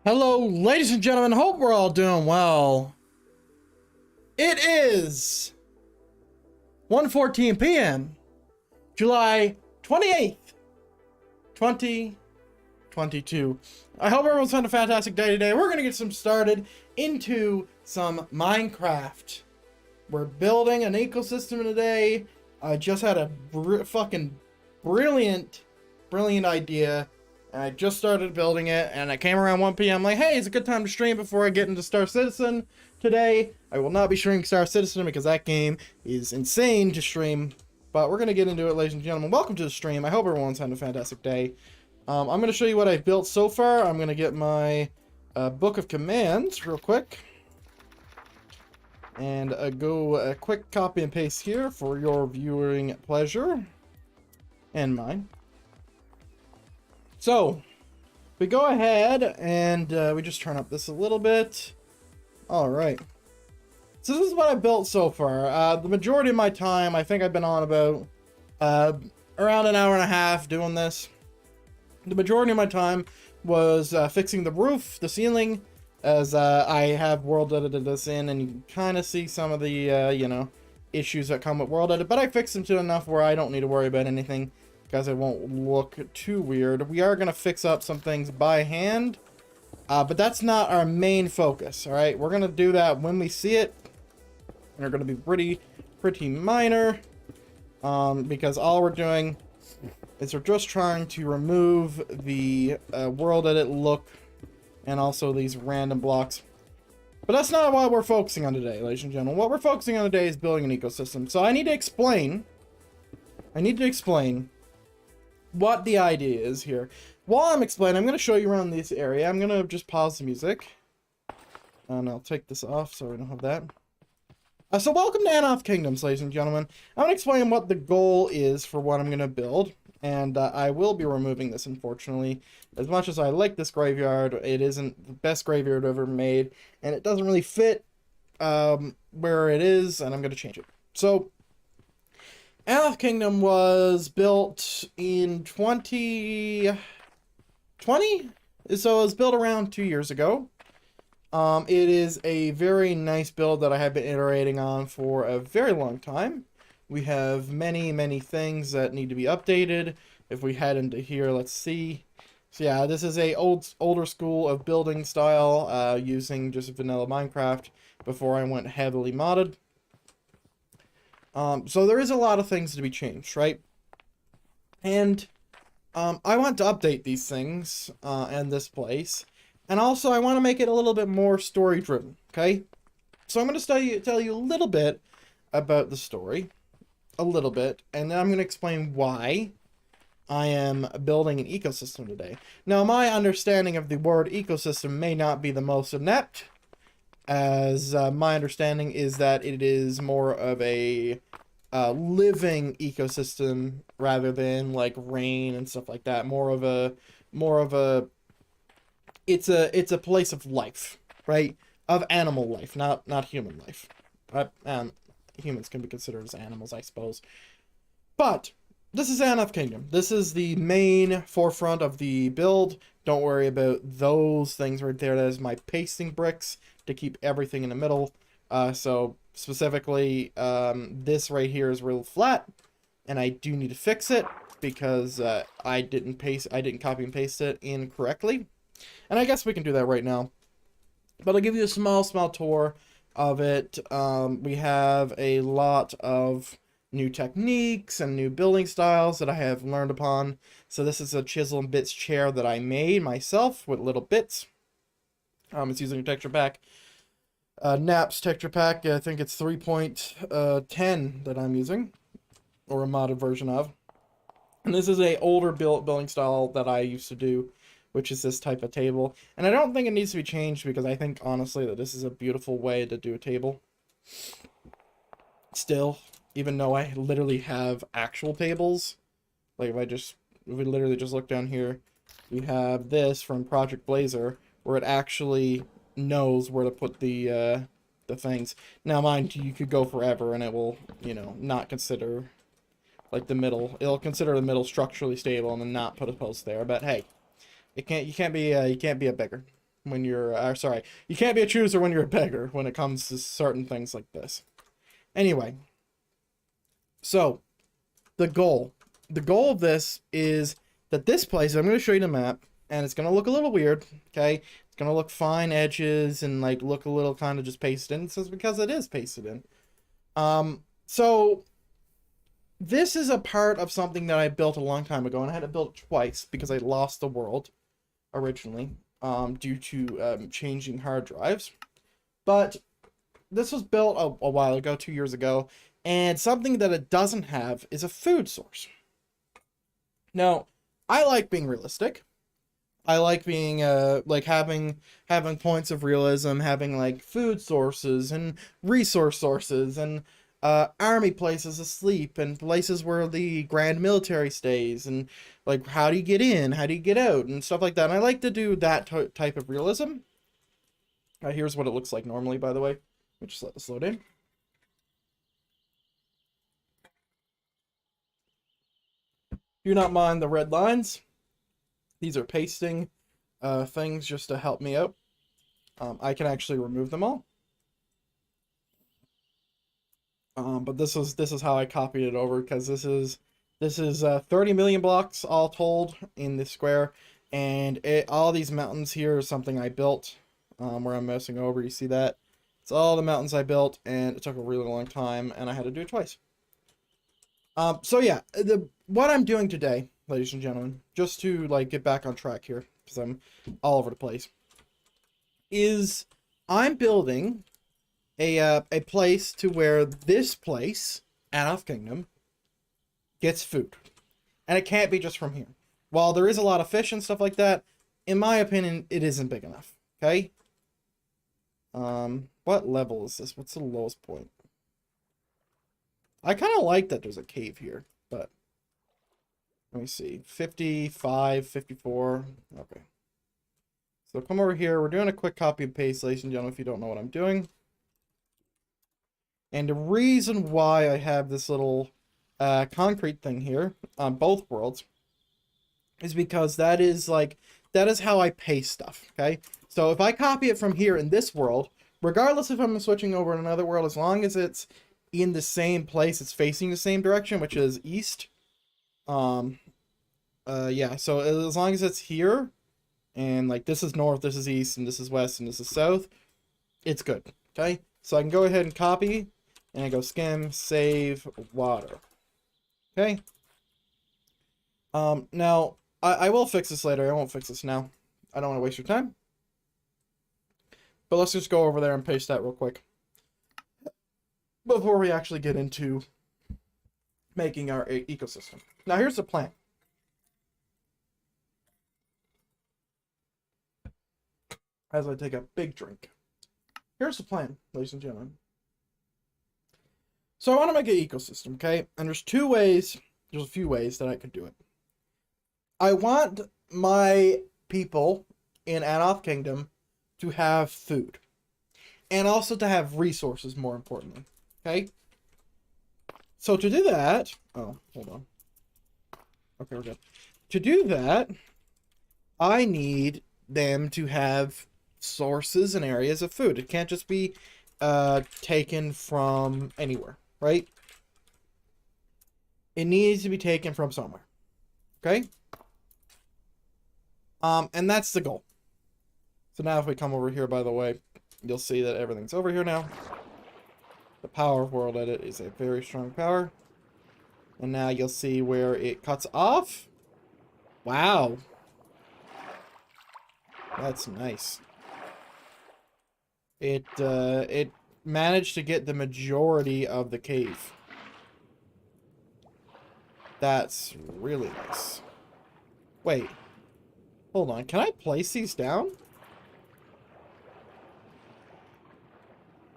Hello, ladies and gentlemen. Hope we're all doing well. It is 1:14 p.m., July 28th, 2022. I hope everyone's having a fantastic day today. We're going to get some started into some Minecraft. We're building an ecosystem today. I just had a fucking brilliant idea. I just started building it, and I came around 1 p.m. like, hey, it's a good time to stream before I get into Star Citizen today. I will not be streaming Star Citizen because that game is insane to stream, but we're going to get into it, ladies and gentlemen. Welcome to the stream. I hope everyone's having a fantastic day. I'm going to show you what I've built so far. I'm going to get my book of commands real quick, and go a quick copy and paste here for your viewing pleasure and mine. So, we go ahead and we just turn up this a little bit. Alright. So this is what I built so far. The majority of my time, I think I've been on about around an hour and a half doing this. The majority of my time was fixing the roof, the ceiling, as I have world edited this in, and you can kind of see some of the, issues that come with world edit, but I fixed them to enough where I don't need to worry about anything, because it won't look too weird. We are going to fix up some things by hand, but that's not our main focus, alright? We're going to do that when we see it. They're going to be pretty minor, because all we're doing is we're just trying to remove the world edit look and also these random blocks. But that's not what we're focusing on today, ladies and gentlemen. What we're focusing on today is building an ecosystem. So I need to explain what the idea is here. While I'm explaining, I'm going to show you around this area. I'm going to just pause the music. And I'll take this off so we don't have that. So welcome to Aeanoth Kingdoms, ladies and gentlemen. I'm going to explain what the goal is for what I'm going to build. And I will be removing this, unfortunately. As much as I like this graveyard, it isn't the best graveyard I've ever made. And it doesn't really fit where it is, and I'm going to change it. So, Aeanoth Kingdom was built in 2020? So it was built around 2 years ago. It is a very nice build that I have been iterating on for a very long time. We have many things that need to be updated. If we head into here, let's see. So yeah, this is a older school of building style, using just vanilla Minecraft before I went heavily modded. So there is a lot of things to be changed, right? And I want to update these things and this place. And also I want to make it a little bit more story driven, okay? So I'm going to tell you a little bit about the story. A little bit, and then I'm going to explain why I am building an ecosystem today. Now, my understanding of the word ecosystem may not be the most inept, as my understanding is that it is more of a living ecosystem rather than like rain and stuff like that. More of a it's a place of life, right? Of animal life, not human life. Humans can be considered as animals, I suppose. But this is Aeanoth Kingdom. This is the main forefront of the build. Don't worry about those things right there. That is my pasting bricks to keep everything in the middle. So specifically, this right here is real flat, and I do need to fix it because I didn't copy and paste it incorrectly. And I guess we can do that right now. But I'll give you a small tour of it. We have a lot of new techniques and new building styles that I have learned upon. So this is a chisel and bits chair that I made myself with little bits. It's using a texture pack. Naps texture pack. I think it's 3.10 that I'm using, or a modded version of. And this is a older building style that I used to do, which is this type of table. And I don't think it needs to be changed because I think, honestly, that this is a beautiful way to do a table. Still, even though I literally have actual tables, like if we literally just look down here, we have this from Project Blazer, where it actually knows where to put the things. Now, mind you, you could go forever and it will, not consider, like, the middle. It'll consider the middle structurally stable and then not put a post there, but hey. You can't be a beggar. when you're, sorry, you can't be a chooser when you're a beggar when it comes to certain things like this. Anyway, so the goal of this is that this place, I'm going to show you the map, and it's going to look a little weird, okay? It's going to look fine edges and like look a little kind of just pasted in. So it's because it is pasted in. So this is a part of something that I built a long time ago, and I had to build it twice because I lost the world originally due to changing hard drives. But this was built a while ago, 2 years ago, and something that it doesn't have is a food source. Now, I like being realistic. I like being like having points of realism, having like food sources and resource sources and army places asleep and places where the grand military stays and like how do you get in, how do you get out and stuff like that. And I like to do that type of realism. Here's what it looks like normally, by the way. Let me just let this load in. Do not mind the red lines. These are pasting things just to help me out. I can actually remove them all. But this is how I copied it over, because this is 30 million blocks all told in this square, and all these mountains here is something I built where I'm mousing over. You see that? It's all the mountains I built, and it took a really long time, and I had to do it twice. So yeah, what I'm doing today, ladies and gentlemen, just to like get back on track here, because I'm all over the place, is I'm building a place to where this place, Aeanoth Kingdom, gets food. And it can't be just from here. While there is a lot of fish and stuff like that, in my opinion, it isn't big enough. Okay? What level is this? What's the lowest point? I kind of like that there's a cave here, but let me see. 55, 54. Okay. So come over here. We're doing a quick copy and paste, ladies and gentlemen, if you don't know what I'm doing. And the reason why I have this little concrete thing here on both worlds is because that is how I paste stuff, okay? So if I copy it from here in this world, regardless if I'm switching over in another world, as long as it's in the same place, it's facing the same direction, which is east. Yeah, so as long as it's here, and like this is north, this is east, and this is west, and this is south, it's good, okay? So I can go ahead and copy, and I go skim, save, water. Okay? Now, I will fix this later. I won't fix this now. I don't want to waste your time. But let's just go over there and paste that real quick before we actually get into making our ecosystem. Now, here's the plan. As I take a big drink. Here's the plan, ladies and gentlemen. So I want to make an ecosystem, okay? And there's two ways, there's a few ways that I could do it. I want my people in Aeanoth Kingdom to have food. And also to have resources, more importantly. Okay? So to do that... Oh, hold on. Okay, we're good. To do that, I need them to have sources and areas of food. It can't just be taken from anywhere, right? It needs to be taken from somewhere. Okay? And that's the goal. So now if we come over here, by the way, you'll see that everything's over here now. The power of World Edit is a very strong power. And now you'll see where it cuts off. Wow. That's nice. It managed to get the majority of the cave. That's really nice. Wait. Hold on. Can I place these down?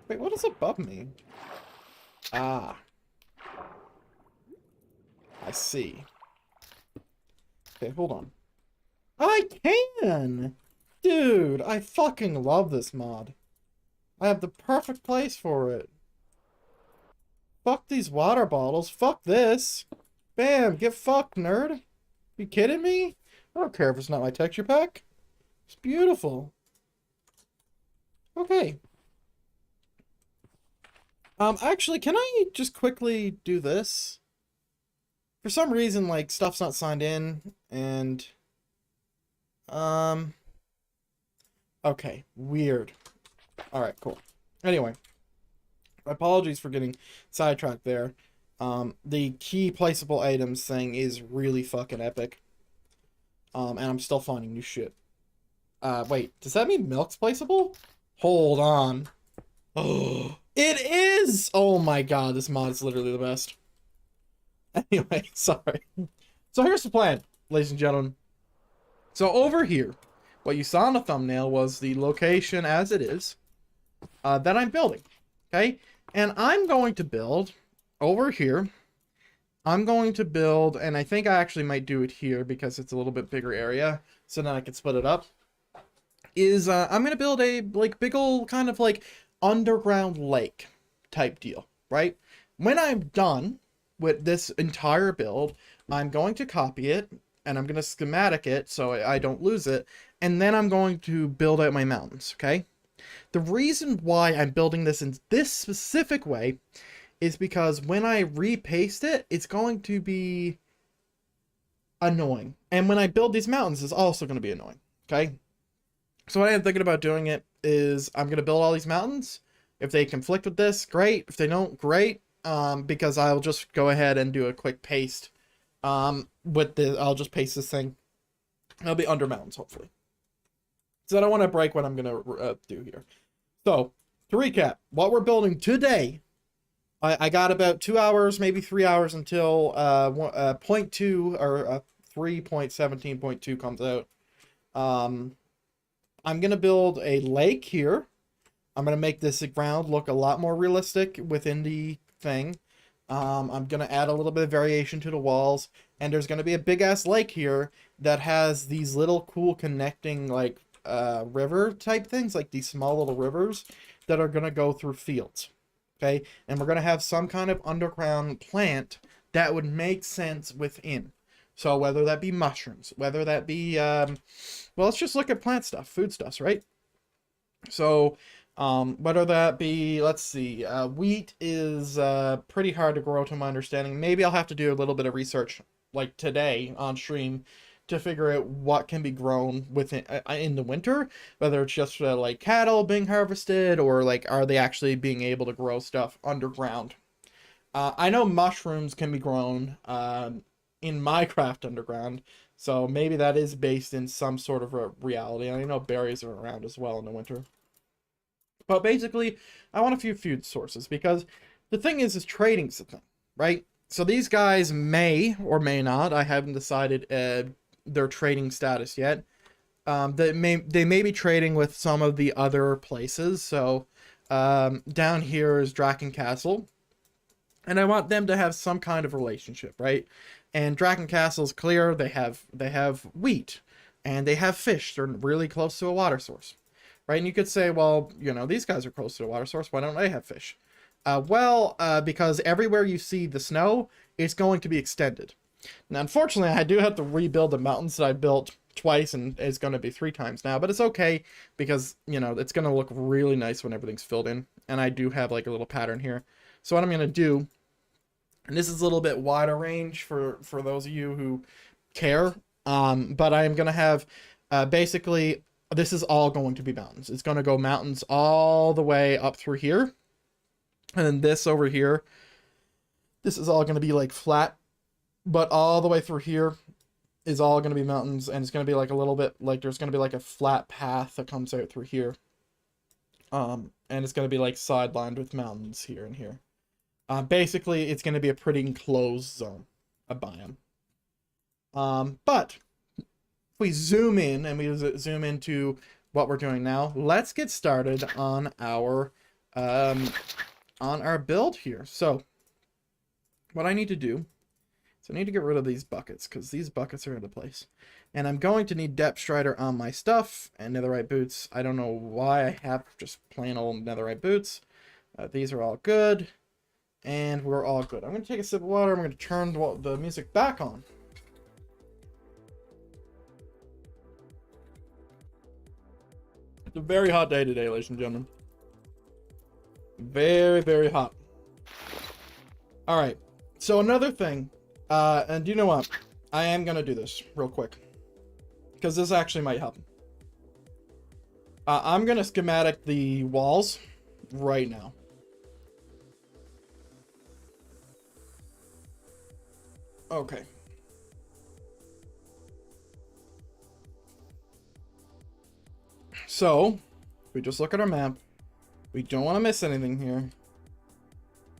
Wait, what is above me? Ah. I see. Okay, hold on. I can! Dude, I fucking love this mod. I have the perfect place for it. Fuck these water bottles. Fuck this. Bam, get fucked, nerd. You kidding me? I don't care if it's not my texture pack. It's beautiful. Okay. Actually, can I just quickly do this? For some reason, like, stuff's not signed in, and, um, okay, weird. Alright, cool. Anyway, apologies for getting sidetracked there. The key placeable items thing is really fucking epic. And I'm still finding new shit. Wait, does that mean milk's placeable? Hold on. Oh, it is! Oh my god, this mod is literally the best. Anyway, sorry. So here's the plan, ladies and gentlemen. So over here, what you saw in the thumbnail was the location as it is that I'm building. Okay? And I'm going to build over here. I'm going to build, and I think I actually might do it here because it's a little bit bigger area, so then I can split it up. I'm going to build a like big old kind of like underground lake type deal, right? When I'm done with this entire build, I'm going to copy it and I'm going to schematic it so I don't lose it, and then I'm going to build out my mountains, okay? The reason why I'm building this in this specific way is because when I repaste it, it's going to be annoying. And when I build these mountains, it's also going to be annoying, okay? So what I'm thinking about doing it is I'm going to build all these mountains. If they conflict with this, great. If they don't, great. Because I'll just go ahead and do a quick paste. I'll just paste this thing. It'll be under mountains, hopefully. So I don't want to break what I'm going to do here. So, to recap, what we're building today, I got about 2 hours, maybe 3 hours until 0.2 or 3.17.2 comes out. I'm going to build a lake here. I'm going to make this ground look a lot more realistic within the thing. I'm going to add a little bit of variation to the walls. And there's going to be a big-ass lake here that has these little cool connecting, like, river type things, like these small little rivers that are going to go through fields. Okay? And we're going to have some kind of underground plant that would make sense within. So whether that be mushrooms, whether that be, well, let's just look at plant stuff, food stuffs, right? So, whether that be, let's see, wheat is pretty hard to grow to my understanding. Maybe I'll have to do a little bit of research, like today on stream, to figure out what can be grown within in the winter, whether it's just like cattle being harvested, or like are they actually being able to grow stuff underground. I know mushrooms can be grown in Minecraft underground, so maybe that is based in some sort of a reality. And I know berries are around as well in the winter. But basically, I want a few food sources because the thing is trading's the thing, right? So these guys may or may not, I haven't decided their trading status yet. They may be trading with some of the other places. So down here is Draken Castle, and I want them to have some kind of relationship, right? And Draken Castle's clear. They have wheat, and they have fish. They're really close to a water source, right? And you could say, well, you know, these guys are close to a water source. Why don't they have fish? Because everywhere you see the snow, it's going to be extended. Now, unfortunately, I do have to rebuild the mountains that I built twice, and it's going to be 3 times now. But it's okay because, you know, it's going to look really nice when everything's filled in. And I do have like a little pattern here. So what I'm going to do, and this is a little bit wider range for those of you who care, but I am going to have basically, this is all going to be mountains. It's going to go mountains all the way up through here. And then this over here, this is all going to be like flat, but all the way through here is all going to be mountains, and it's going to be like a little bit, like there's going to be like a flat path that comes out through here. And it's going to be like sidelined with mountains here and here. Basically, it's going to be a pretty enclosed zone, a biome. But if we zoom in and we zoom into what we're doing now, let's get started on our build here. So what I need to do is I need to get rid of these buckets because these buckets are out of place. And I'm going to need depth strider on my stuff and netherite boots. I don't know why I have just plain old netherite boots. These are all good. And we're all good. I'm going to take a sip of water. I'm going to turn the music back on. It's a very hot day today, ladies and gentlemen. Very, very hot. Alright, so another thing, and you know what? I am gonna do this real quick, because this actually might happen. I'm gonna schematic the walls right now. Okay. So, if we just look at our map, we don't want to miss anything here.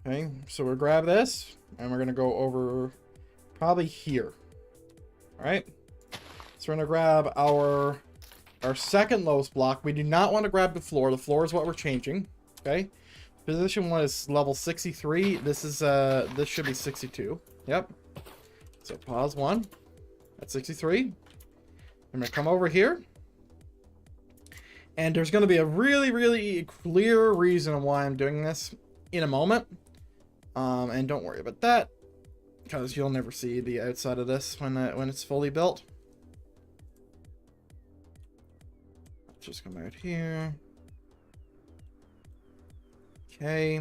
Okay, so we'll grab this, and we're going to go over probably here. Alright, so we're going to grab our second lowest block. We do not want to grab the floor. The floor is what we're changing. Okay, position 1 is level 63. This should be 62. Yep. So pause 1 at 63. I'm going to come over here. And there's going to be a really, really clear reason why I'm doing this in a moment. And don't worry about that, because you'll never see the outside of this when it's fully built. Let's just come out here. Okay.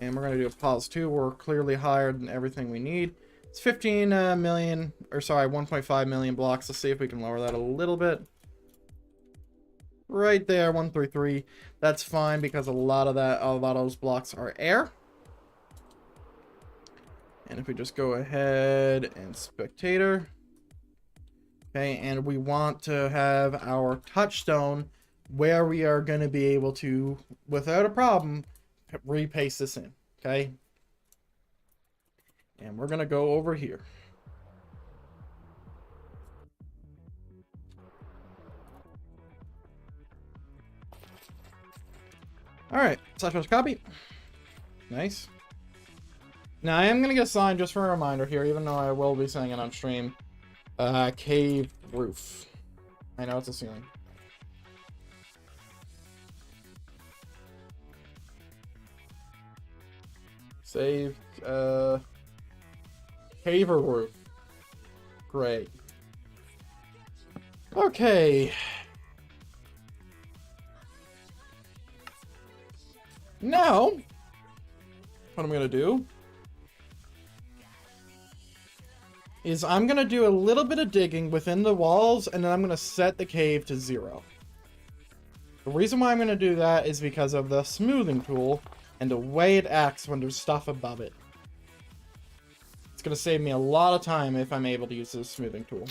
And we're going to do a pause 2. We're clearly higher than everything we need. It's 15 million, or sorry, 1.5 million blocks. Let's see if we can lower that a little bit. Right there, 133. That's fine, because a lot of those blocks are air. And if we just go ahead and spectator. Okay, and we want to have our touchstone where we are going to be able to, without a problem, repaste this in. Okay. And we're going to go over here. Alright, // copy. Nice. Now I am going to get a sign just for a reminder here, even though I will be saying it on stream. Cave roof. I know it's a ceiling. Save, caver roof. Great. Okay. Now, what I'm going to do is I'm going to do a little bit of digging within the walls, and then I'm going to set the cave to 0. The reason why I'm going to do that is because of the smoothing tool and the way it acts when there's stuff above it. It's going to save me a lot of time if I'm able to use this smoothing tool.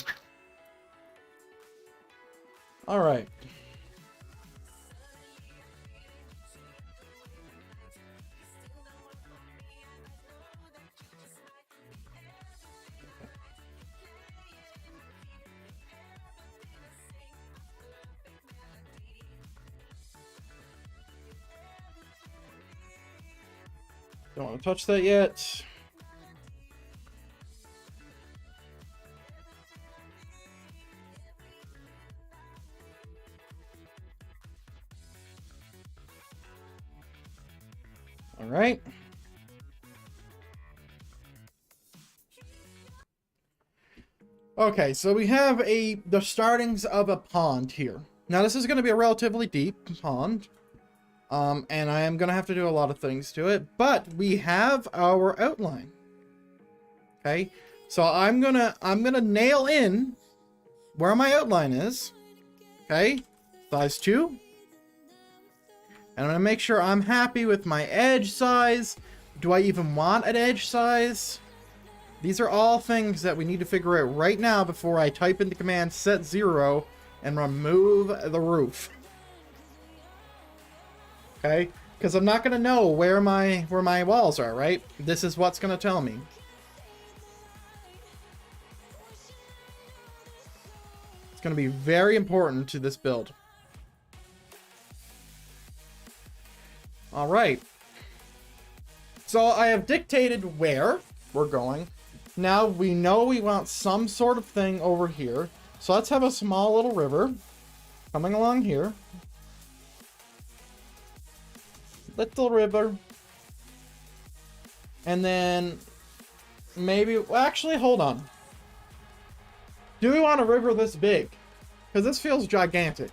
Alright. Don't want to touch that yet. All right. Okay, so we have the startings of a pond here. Now this is going to be a relatively deep pond. And I am going to have to do a lot of things to it, but we have our outline. Okay. So I'm going to nail in where my outline is. Okay. Size 2. And I'm going to make sure I'm happy with my edge size. Do I even want an edge size? These are all things that we need to figure out right now before I type in the command set 0 and remove the roof. Okay, because I'm not gonna know where my walls are, right? This is what's gonna tell me. It's gonna be very important to this build. All right. So I have dictated where we're going. Now we know we want some sort of thing over here. So let's have a small little river coming along here. Little river. And then maybe, well, actually, hold on. Do we want a river this big? Because this feels gigantic.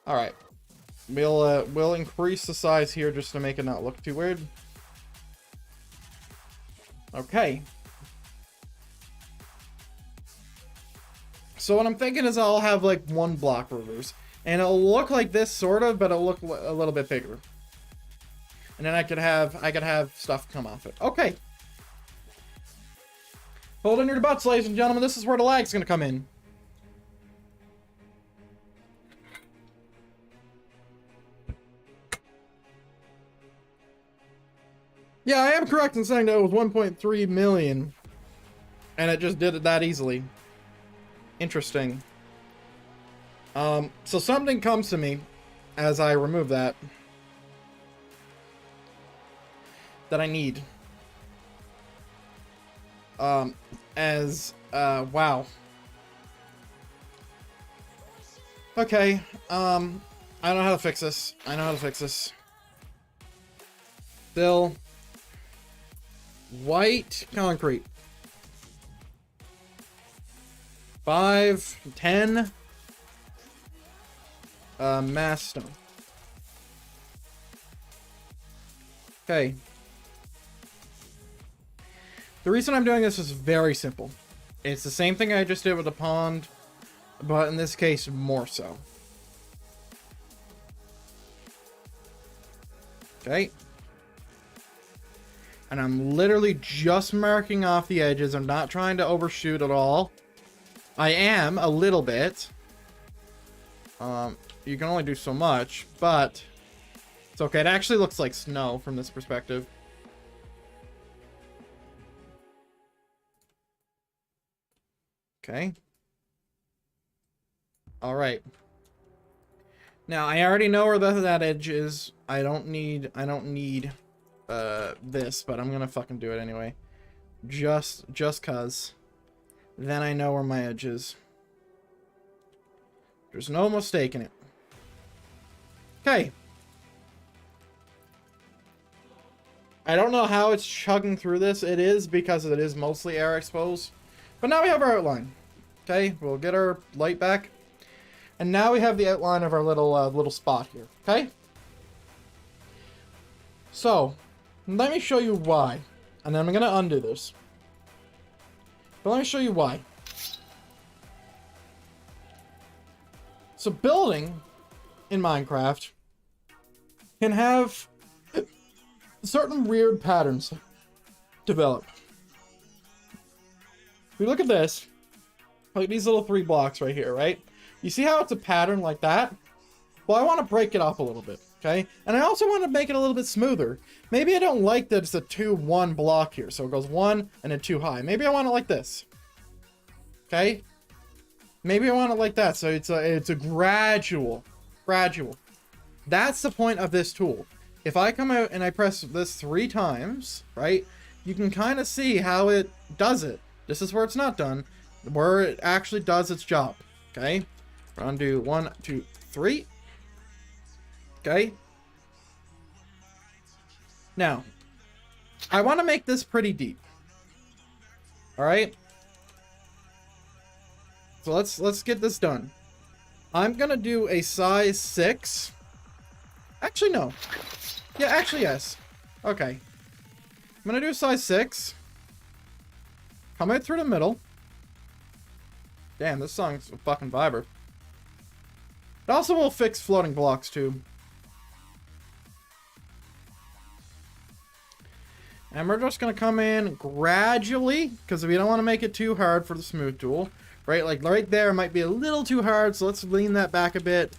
All right. We'll increase the size here just to make it not look too weird. Okay. So what I'm thinking is I'll have like 1 block rulers. And it'll look like this sort of, but it'll look a little bit bigger. And then I could have stuff come off it. Okay. Hold in your butts, ladies and gentlemen. This is where the lag's gonna come in. Yeah, I am correct in saying that it was 1.3 million. And it just did it that easily. Interesting. So something comes to me as I remove that I need. Wow. Okay, I know how to fix this. Still. White concrete. 5, 10. Mass stone. Okay. The reason I'm doing this is very simple. It's the same thing I just did with the pond, but in this case, more so. Okay. And I'm literally just marking off the edges. I'm not trying to overshoot at all. I am a little bit. You can only do so much, but it's okay. It actually looks like snow from this perspective. Okay. All right. Now I already know where that edge is. I don't need this, but I'm gonna fucking do it anyway. Just cause. Then I know where my edge is. There's no mistaking it. Okay. I don't know how it's chugging through this. It is because it is mostly air exposed. But now we have our outline. Okay, we'll get our light back. And now we have the outline of our little spot here. Okay? So, let me show you why. And then I'm going to undo this. But let me show you why. So building in Minecraft can have certain weird patterns develop. If we look at this, like these little 3 blocks right here, right? You see how it's a pattern like that? Well, I want to break it up a little bit, okay? And I also want to make it a little bit smoother. Maybe I don't like that it's a 2-1 block here, so it goes 1 and then 2 high. Maybe I want it like this, okay? Maybe I want it like that, so it's a gradual. That's the point of this tool. If I come out and I press this 3 times, right? You can kind of see how it does it. This is where it's not done, where it actually does its job, okay? We're gonna do 1, 2, 3. Okay. Now, I want to make this pretty deep. All right. So let's get this done. I'm gonna do a size 6. Actually, no. Yeah, actually, yes. Okay. I'm gonna do a size 6. Come out through the middle. Damn, this song's a fucking viber. It also will fix floating blocks too. And we're just going to come in gradually, because we don't want to make it too hard for the smooth tool. Right, like right there might be a little too hard, so let's lean that back a bit.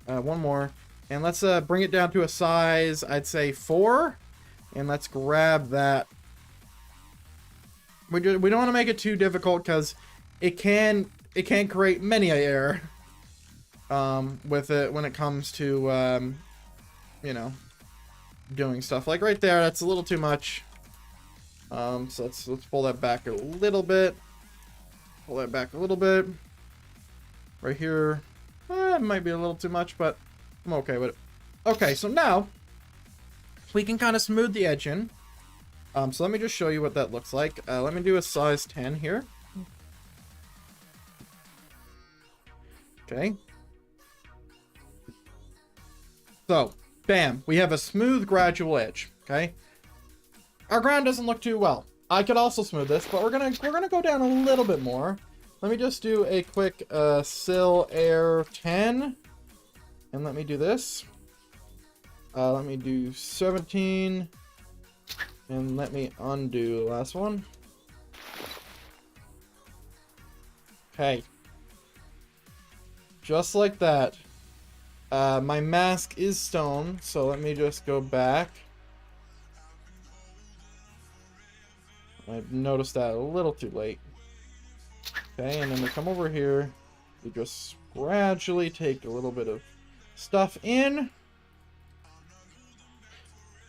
1 more. And let's bring it down to a size, I'd say 4. And let's grab that. We don't want to make it too difficult, because it can create many an error with it when it comes to, you know, doing stuff. Like right there, that's a little too much. So let's pull that back a little bit. Pull that back a little bit. Right here, it might be a little too much, but I'm okay with it. Okay, so now we can kind of smooth the edge in. So let me just show you what that looks like. Let me do a size 10 here. Okay. So, bam, we have a smooth gradual edge, okay? Our ground doesn't look too well. I could also smooth this, but we're gonna go down a little bit more. Let me just do a quick sill air 10. And let me do this. Let me do 17. And let me undo the last one. Okay. Just like that. My mask is stone, so let me just go back. I noticed that a little too late. Okay, and then we come over here. We just gradually take a little bit of stuff in.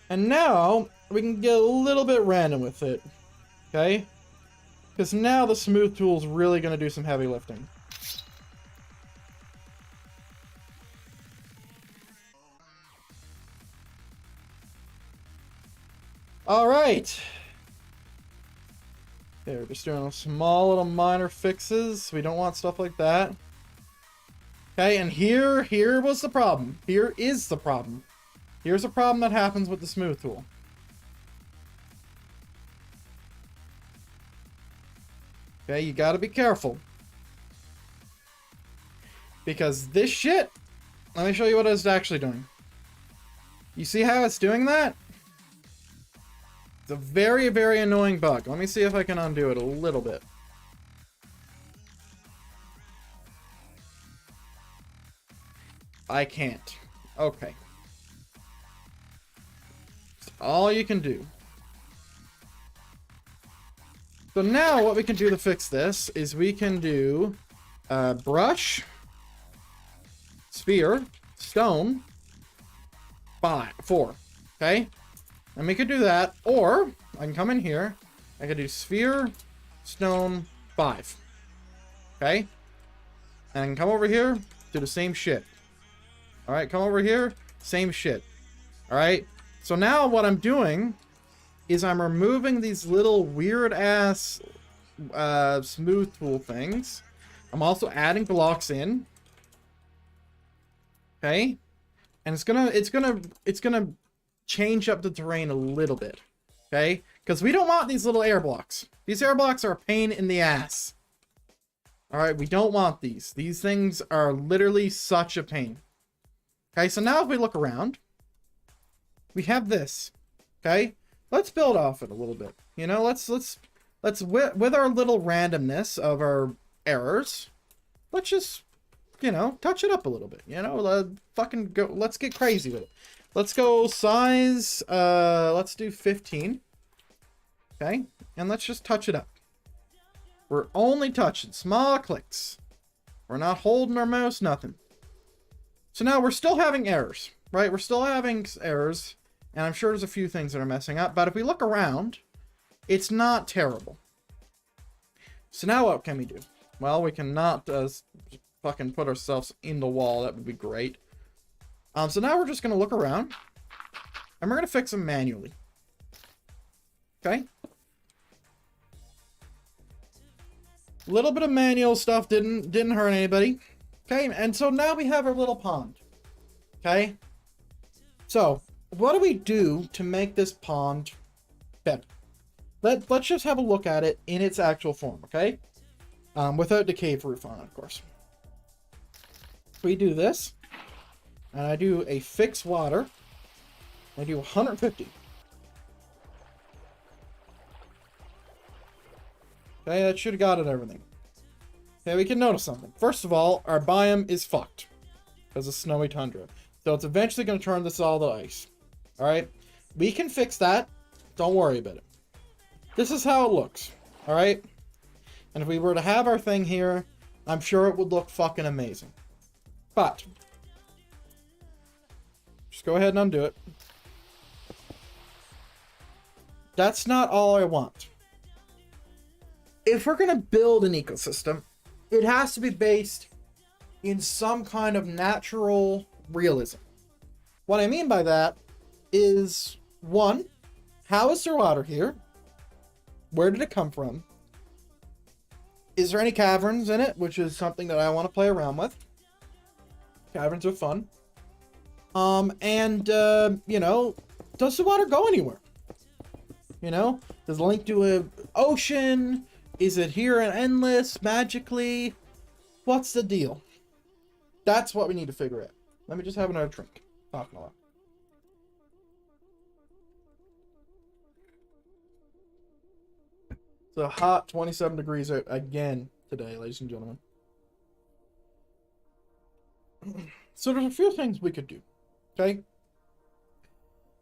And now we can get a little bit random with it. Okay? Because now the smooth tool is really going to do some heavy lifting. Alright. Okay, we're just doing a small little minor fixes. We don't want stuff like that. Okay, and here was the problem. Here is the problem. Here's a problem that happens with the smooth tool. Okay, you gotta be careful. Because this shit, let me show you what it's actually doing. You see how it's doing that? It's a very, very annoying bug. Let me see if I can undo it a little bit. I can't. Okay. That's all you can do. So now what we can do to fix this is we can do brush, sphere, stone, 4. Okay? And we could do that, or I can come in here, I could do sphere, stone, 5. Okay? And I can come over here, do the same shit. Alright, come over here, same shit. Alright? So now what I'm doing is I'm removing these little weird ass smooth tool things. I'm also adding blocks in. Okay? And it's gonna change up the terrain a little bit. Okay? Because we don't want these little air blocks. These air blocks are a pain in the ass. Alright, we don't want these. These things are literally such a pain. Okay, so now if we look around, we have this. Okay? Let's build off it a little bit. You know, let's with our little randomness of our errors, let's just, you know, touch it up a little bit. You know, let's get crazy with it. Let's go size, let's do 15. Okay? And let's just touch it up. We're only touching small clicks. We're not holding our mouse, nothing. So now we're still having errors, right? We're still having errors. And I'm sure there's a few things that are messing up. But if we look around, it's not terrible. So now what can we do? Well, we cannot fucking put ourselves in the wall. That would be great. So now we're just going to look around. And we're going to fix them manually. Okay? A little bit of manual stuff didn't hurt anybody. Okay? And so now we have our little pond. Okay? So what do we do to make this pond better? Let's just have a look at it in its actual form, okay? Without the cave roof on it, of course. We do this, and I do a fix water. I do 150. Okay, that should have got it everything. Okay, we can notice something. First of all, our biome is fucked because of snowy tundra. So it's eventually going to turn this all to ice. Alright? We can fix that. Don't worry about it. This is how it looks. Alright? And if we were to have our thing here, I'm sure it would look fucking amazing. But just go ahead and undo it. That's not all I want. If we're going to build an ecosystem, it has to be based in some kind of natural realism. What I mean by that is, 1, how is there water here? Where did it come from? Is there any caverns in it? Which is something that I want to play around with. Caverns are fun. You know, does the water go anywhere? You know, does it link to a ocean? Is it here and endless magically? What's the deal? That's what we need to figure out. Let me just have another drink. Talking a lot. It's a hot 27 degrees out again today, ladies and gentlemen. So there's a few things we could do. Okay?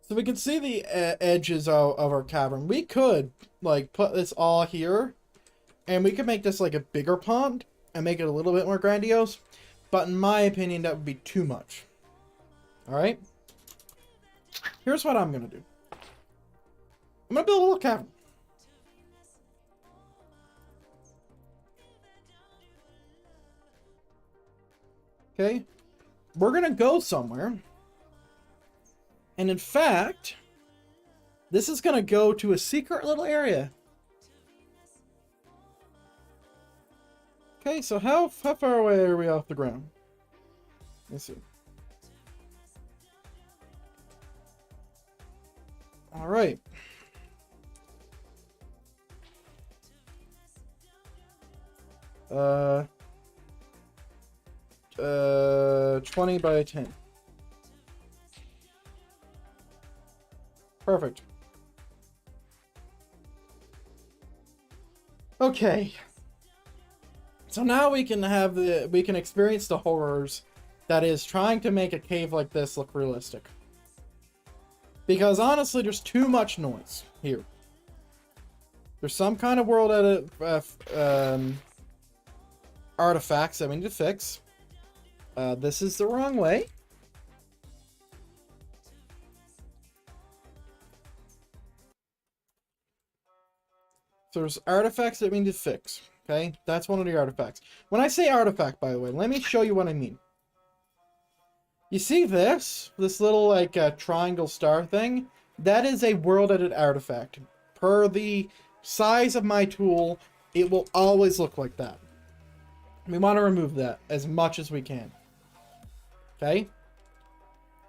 So we can see the edges of our cavern. We could, like, put this all here. And we could make this, like, a bigger pond. And make it a little bit more grandiose. But in my opinion, that would be too much. Alright? Here's what I'm going to do. I'm going to build a little cavern. Okay? We're going to go somewhere. And in fact, this is going to go to a secret little area. Okay, so how far away are we off the ground? Let's see. All right. 20 by 10. Perfect. Okay. So now we can experience the horrors that is trying to make a cave like this look realistic. Because honestly, there's too much noise here. There's some kind of world edit artifacts that we need to fix. This is the wrong way. So there's artifacts that we need to fix. Okay, that's one of the artifacts. When I say artifact, by the way, let me show you what I mean. You see this little like triangle star thing? That is a world edit artifact. Per the size of my tool, it will always look like that. We want to remove that as much as we can. Okay?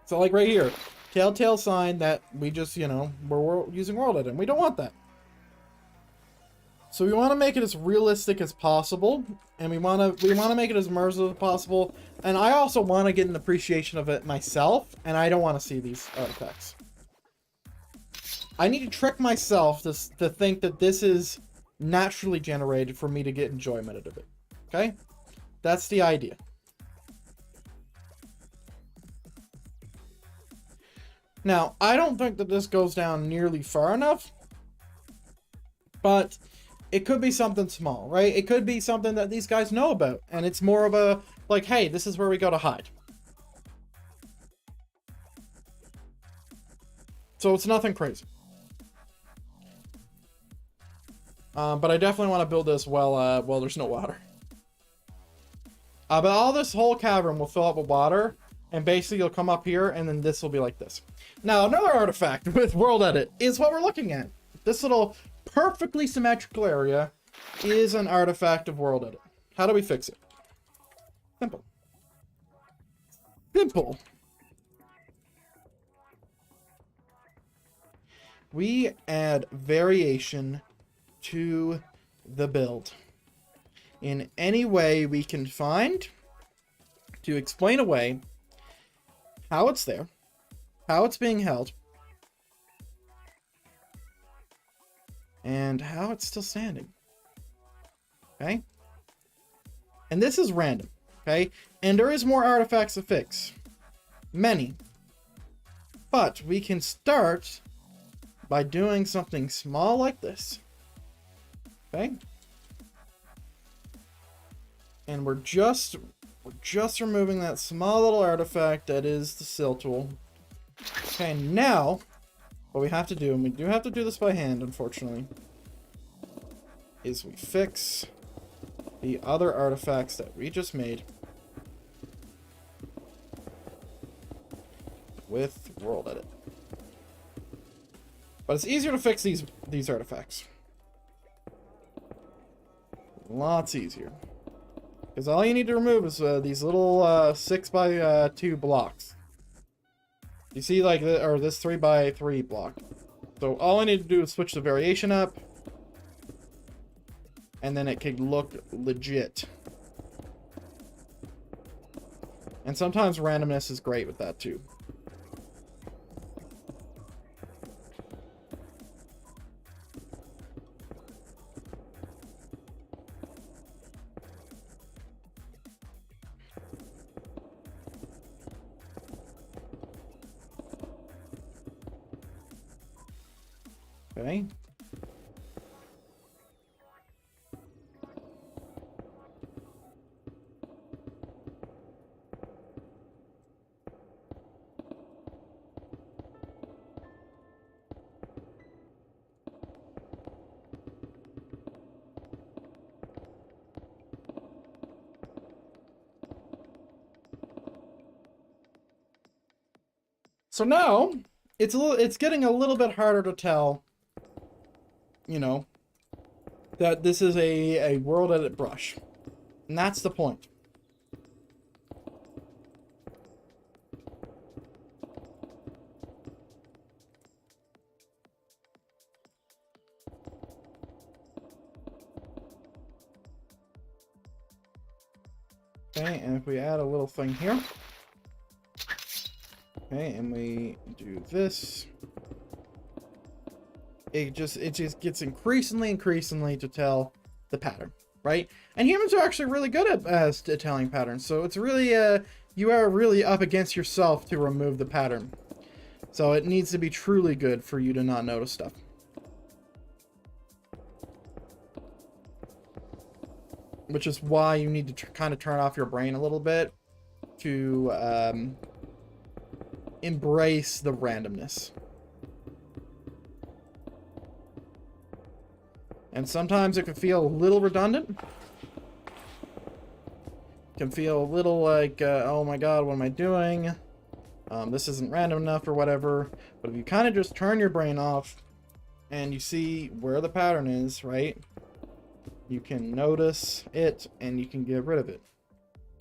So like right here, telltale sign that we just, you know, we're using world edit. We don't want that. So we want to make it as realistic as possible, and we want to make it as immersive as possible. And I also want to get an appreciation of it myself, and I don't want to see these artifacts. I need to trick myself to think that this is naturally generated for me to get enjoyment out of it. Okay? That's the idea. Now, I don't think that this goes down nearly far enough, but it could be something small, right? It could be something that these guys know about, and it's more of a, like, hey, this is where we go to hide. So it's nothing crazy. But I definitely want to build this while there's no water. But all this whole cavern will fill up with water, and basically you'll come up here, and then this will be like this. Now, another artifact with world edit is what we're looking at. This little perfectly symmetrical area is an artifact of world edit. How do we fix it? Simple. Simple. We add variation to the build in any way we can find to explain away how it's there, how it's being held, and how it's still standing. Okay? And this is random. Okay? And there is more artifacts to fix. Many. But we can start by doing something small like this. Okay? And we're just removing that small little artifact that is the sill tool. Okay, now what we have to do, and we do have to do this by hand, unfortunately, is we fix the other artifacts that we just made with world edit. But it's easier to fix these artifacts. Lots easier. Because all you need to remove is these little 6 by 2 blocks. You see, like, or this 3x3 block. So all I need to do is switch the variation up, and then it can look legit. And sometimes randomness is great with that too. Okay. So now it's getting a little bit harder to tell, you know, that this is a world edit brush. And that's the point. Okay, and if we add a little thing here. Okay, and we do this. It just gets increasingly to tell the pattern, right? And humans are actually really good at telling patterns, so it's really you are really up against yourself to remove the pattern. So it needs to be truly good for you to not notice stuff. Which is why you need to kind of turn off your brain a little bit to embrace the randomness. And sometimes it can feel a little redundant. It can feel a little like, oh my god, what am I doing? This isn't random enough or whatever. But if you kind of just turn your brain off and you see where the pattern is, right? You can notice it and you can get rid of it.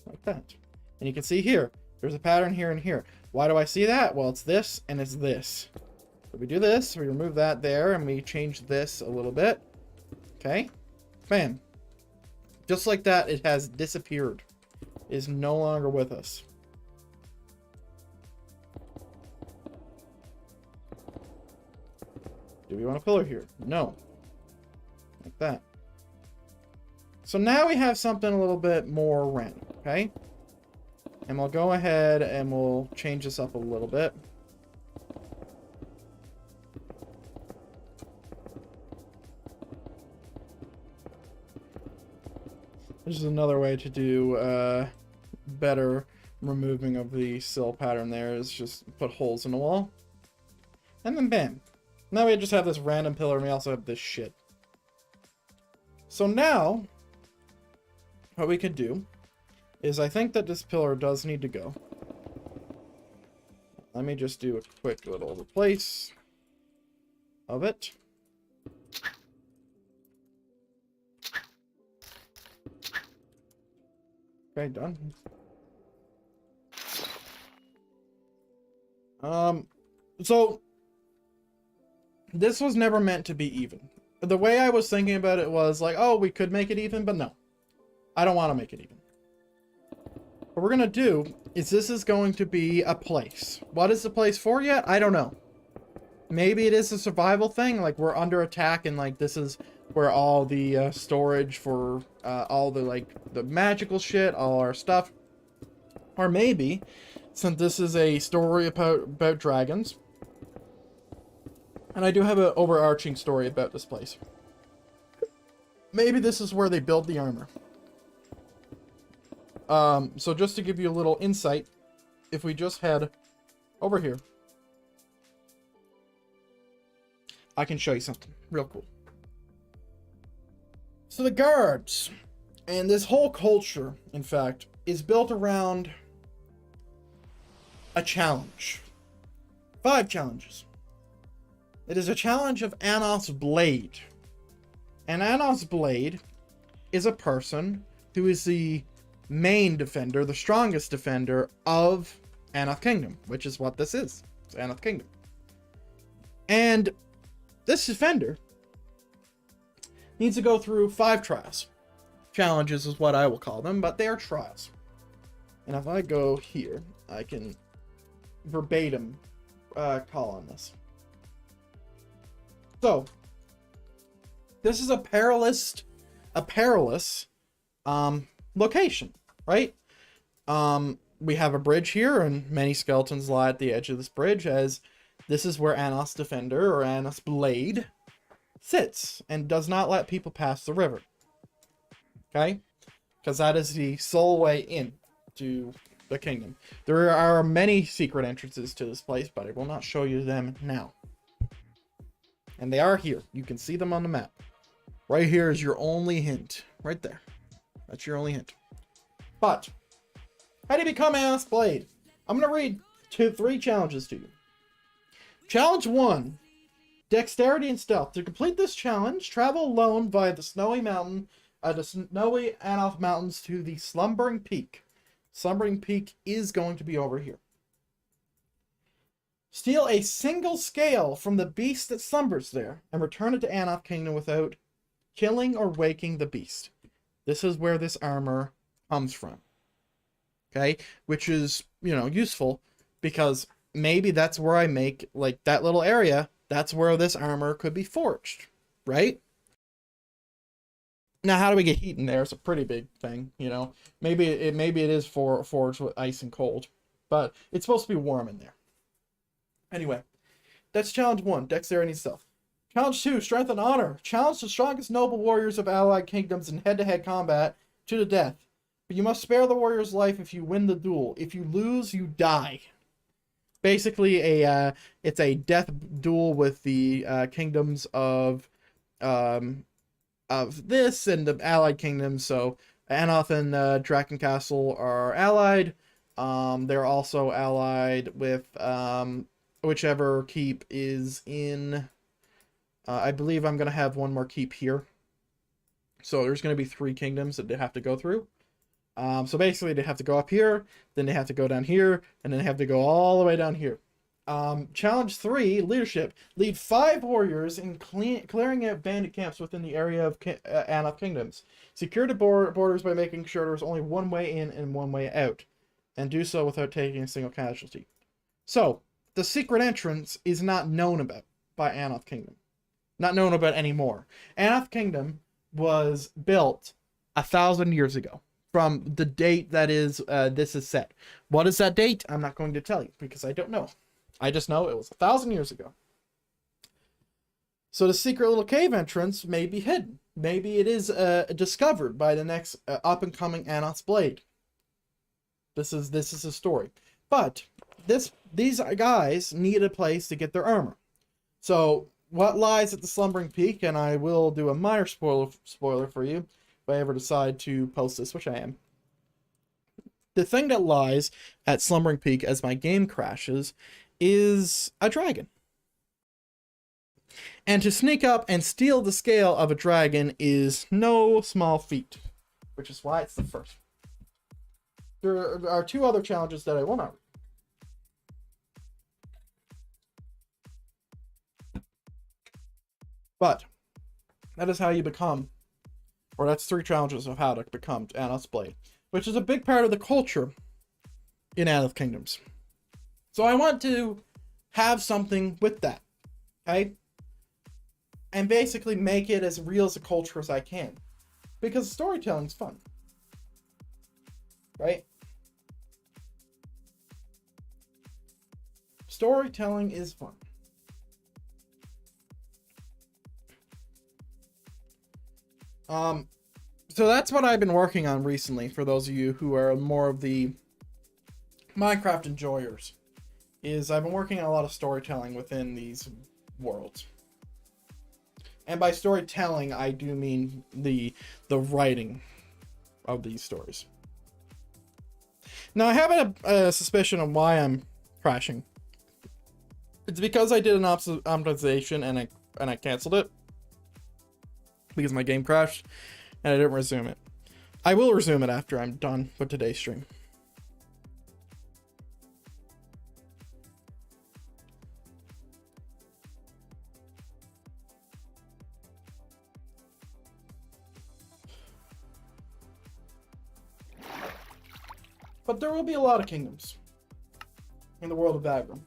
Like that. And you can see here, there's a pattern here and here. Why do I see that? Well, it's this and it's this. So we do this, we remove that there, and we change this a little bit. Okay. Bam. Just like that, it has disappeared. It is no longer with us. Do we want a pillar here? No. Like that. So now we have something a little bit more random, okay? And we'll go ahead and we'll change this up a little bit. This is another way to do better removing of the sill pattern there, is just put holes in the wall. And then bam. Now we just have this random pillar and we also have this shit. So now, what we could do is, I think that this pillar does need to go. Let me just do a quick little replace of it. Okay, done. So this was never meant to be even. The way I was thinking about it was like, oh, we could make it even, but no. I don't want to make it even. What we're going to do is, this is going to be a place. What is the place for yet? I don't know. Maybe it is a survival thing, like we're under attack and like this is where all the storage for all the like the magical shit, all our stuff. Or maybe, since this is a story about dragons, and I do have an overarching story about this place, maybe this is where they build the armor. So just to give you a little insight, if we just head over here, I can show you something real cool. So the guards, and this whole culture, in fact, is built around a challenge. 5 challenges. It is a challenge of Aeanoth's blade. And Aeanoth's blade is a person who is the main defender, the strongest defender of Aeanoth Kingdom, which is what this is. It's Aeanoth Kingdom. And this defender needs to go through 5 trials. Challenges is what I will call them, but they are trials. And if I go here, I can verbatim call on this. So, this is a perilous location, right? We have a bridge here, and many skeletons lie at the edge of this bridge, as this is where Aeanoth's Defender, or Aeanoth's Blade, sits, and does not let people pass the river. Okay? Because that is the sole way in to the kingdom. There are many secret entrances to this place, but I will not show you them now. And they are here. You can see them on the map. Right here is your only hint. Right there. That's your only hint. But, how do you become Aeanoth's Blade? I'm going to read 3 challenges to you. Challenge 1. Dexterity and Stealth. To complete this challenge, travel alone via the snowy Aeanoth Mountains to the Slumbering Peak. Slumbering Peak is going to be over here. Steal a single scale from the beast that slumbers there, and return it to Aeanoth Kingdom without killing or waking the beast. This is where this armor comes from. Okay? Which is, useful, because maybe that's where I make, like, that little area, that's where this armor could be forged. Right? Now, how do we get heat in there? It's a pretty big thing, Maybe it is forged with ice and cold, but it's supposed to be warm in there. Anyway, that's challenge 1, Dexterity and Stealth. Challenge 2, Strength and Honor. Challenge the strongest noble warriors of allied kingdoms in head-to-head combat to the death. But you must spare the warrior's life if you win the duel. If you lose, you die. Basically, it's a death duel with the kingdoms of this and the allied kingdoms. So Aeanoth and Draken Castle are allied. They're also allied with whichever keep is in. I believe I'm going to have one more keep here. So there's going to be 3 kingdoms that they have to go through. So basically they have to go up here, then they have to go down here, and then they have to go all the way down here. Challenge 3, Leadership. Lead 5 warriors in clearing out bandit camps within the area of Aeanoth Kingdoms. Secure the borders by making sure there's only one way in and one way out. And do so without taking a single casualty. So, the secret entrance is not known about by Aeanoth Kingdom. Not known about anymore. Aeanoth Kingdom was built 1,000 years ago. From the date that is this is set. What is that date? I'm not going to tell you, because I don't know. I just know it was 1,000 years ago. So the secret little cave entrance may be hidden. Maybe it is discovered by the next up-and-coming Aeanoth's Blade. This is a story. But these guys need a place to get their armor. So what lies at the Slumbering Peak, and I will do a minor spoiler for you if I ever decide to post this, which I am. The thing that lies at Slumbering Peak as my game crashes is a dragon. And to sneak up and steal the scale of a dragon is no small feat, which is why it's the first. There are 2 other challenges that I will not read. But that is how you become, or that's 3 challenges of how to become Aeanoth's Blade, which is a big part of the culture in Aeanoth Kingdoms. So I want to have something with that, okay? And basically make it as real as a culture as I can. Because storytelling's fun. Right? Storytelling is fun. So that's what I've been working on recently, for those of you who are more of the Minecraft enjoyers, is I've been working on a lot of storytelling within these worlds. And by storytelling, I do mean the writing of these stories. Now, I have a suspicion of why I'm crashing. It's because I did an optimization and I canceled it. Because my game crashed and I didn't resume it. I will resume it after I'm done with today's stream. But there will be a lot of kingdoms in the world of Vaggurum.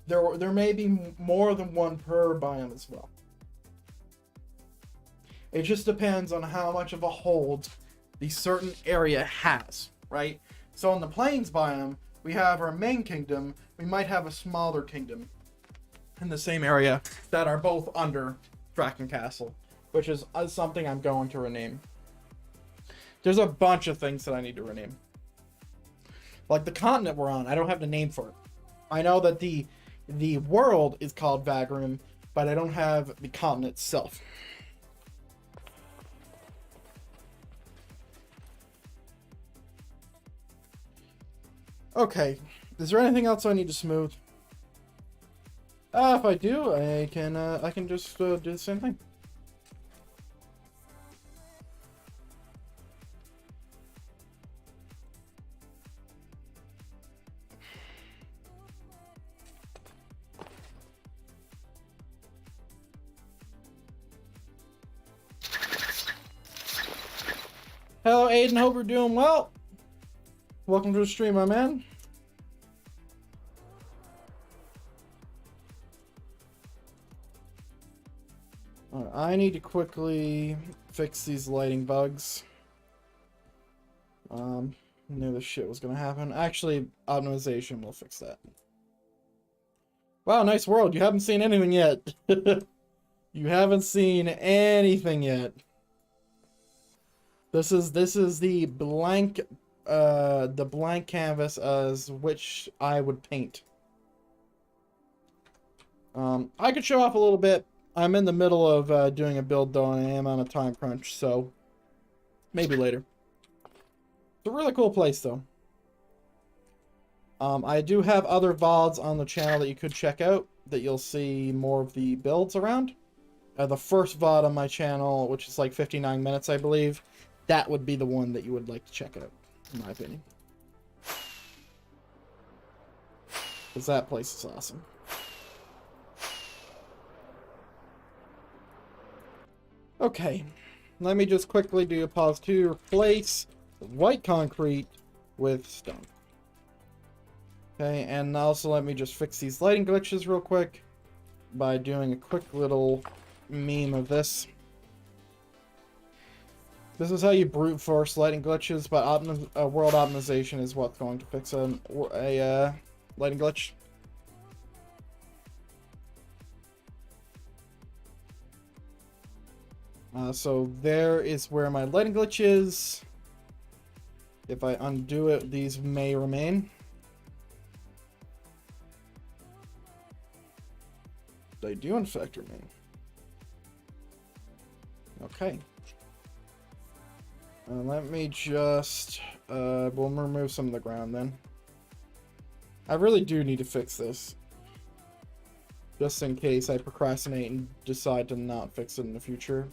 There may be more than one per biome as well. It just depends on how much of a hold the certain area has, right? So in the Plains biome, we have our main kingdom. We might have a smaller kingdom in the same area that are both under Draken Castle, which is something I'm going to rename. There's a bunch of things that I need to rename. Like the continent we're on, I don't have the name for it. I know that the world is called Vaggurum, but I don't have the continent itself. Okay, is there anything else I need to smooth? If I do, I can just do the same thing. Hello, Aiden. Hope you're doing well. Welcome to the stream, my man. Alright, I need to quickly fix these lighting bugs. Knew this shit was gonna happen. Actually, optimization will fix that. Wow, nice world. You haven't seen anything yet. You haven't seen anything yet. This is the blank canvas as which I would paint. I could show off a little bit. I'm in the middle of doing a build though, and I am on a time crunch, so maybe later. It's a really cool place though. I do have other VODs on the channel that you could check out, that you'll see more of the builds around. The first VOD on my channel, which is like 59 minutes, I believe, that would be the one that you would like to check out, in my opinion. Because that place is awesome. Okay, let me just quickly do a pause to replace white concrete with stone. Okay, and also let me just fix these lighting glitches real quick by doing a quick little meme of this. This is how you brute force lighting glitches, but world optimization is what's going to fix a lighting glitch. So there is where my lighting glitch is. If I undo it, these may remain. They do in fact remain. Okay. Let me just, we'll remove some of the ground then. I really do need to fix this. Just in case I procrastinate and decide to not fix it in the future.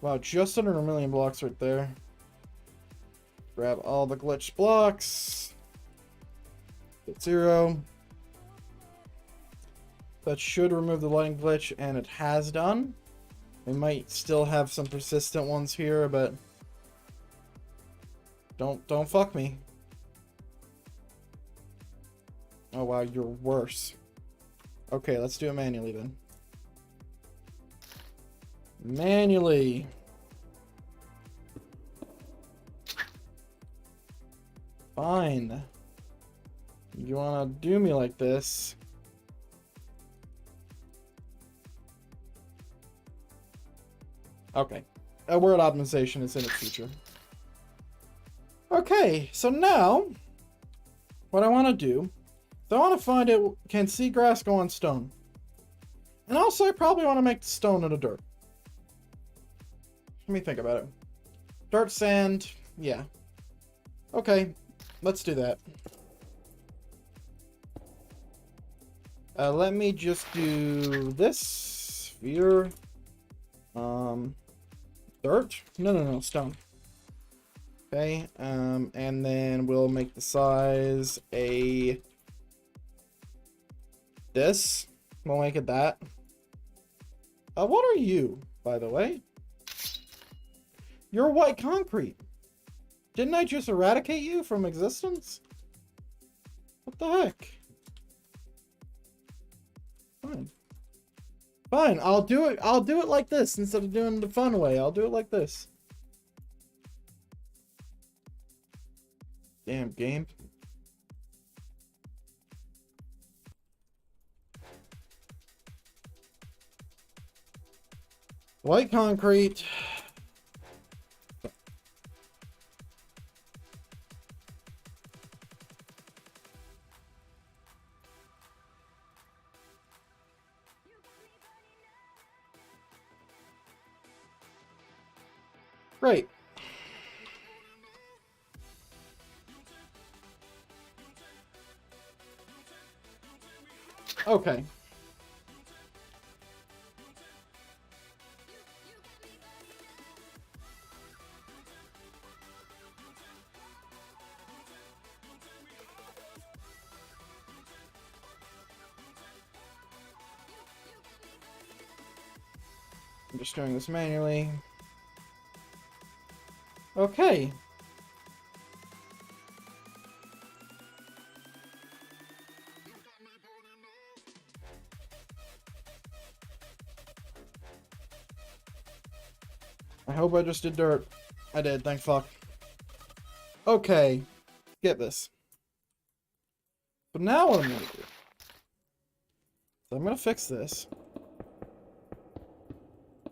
Wow, just under 1 million blocks right there. Grab all the glitched blocks. Hit 0. That should remove the lighting glitch, and it has done. We might still have some persistent ones here, but don't fuck me. Oh wow, you're worse. Okay, let's do it manually then. Manually. Fine. You wanna do me like this? Okay. Word optimization is in its future. Okay, so now what I want to do is I want to find out, can seagrass go on stone? And also I probably want to make the stone out of dirt. Let me think about it. Dirt, sand, yeah. Okay, let's do that. Let me just do this sphere. Dirt? No, stone. Okay, and then we'll make the size this. We'll make it that. What are you, by the way? You're white concrete. Didn't I just eradicate you from existence? What the heck? Fine. Fine, I'll do it like this instead of doing the fun way. I'll do it like this. Damn game. White concrete. Great. Okay. I'm just doing this manually. Okay. I hope I just did dirt. I did, thank fuck. Okay. Get this. But now what I'm gonna do. So I'm gonna fix this.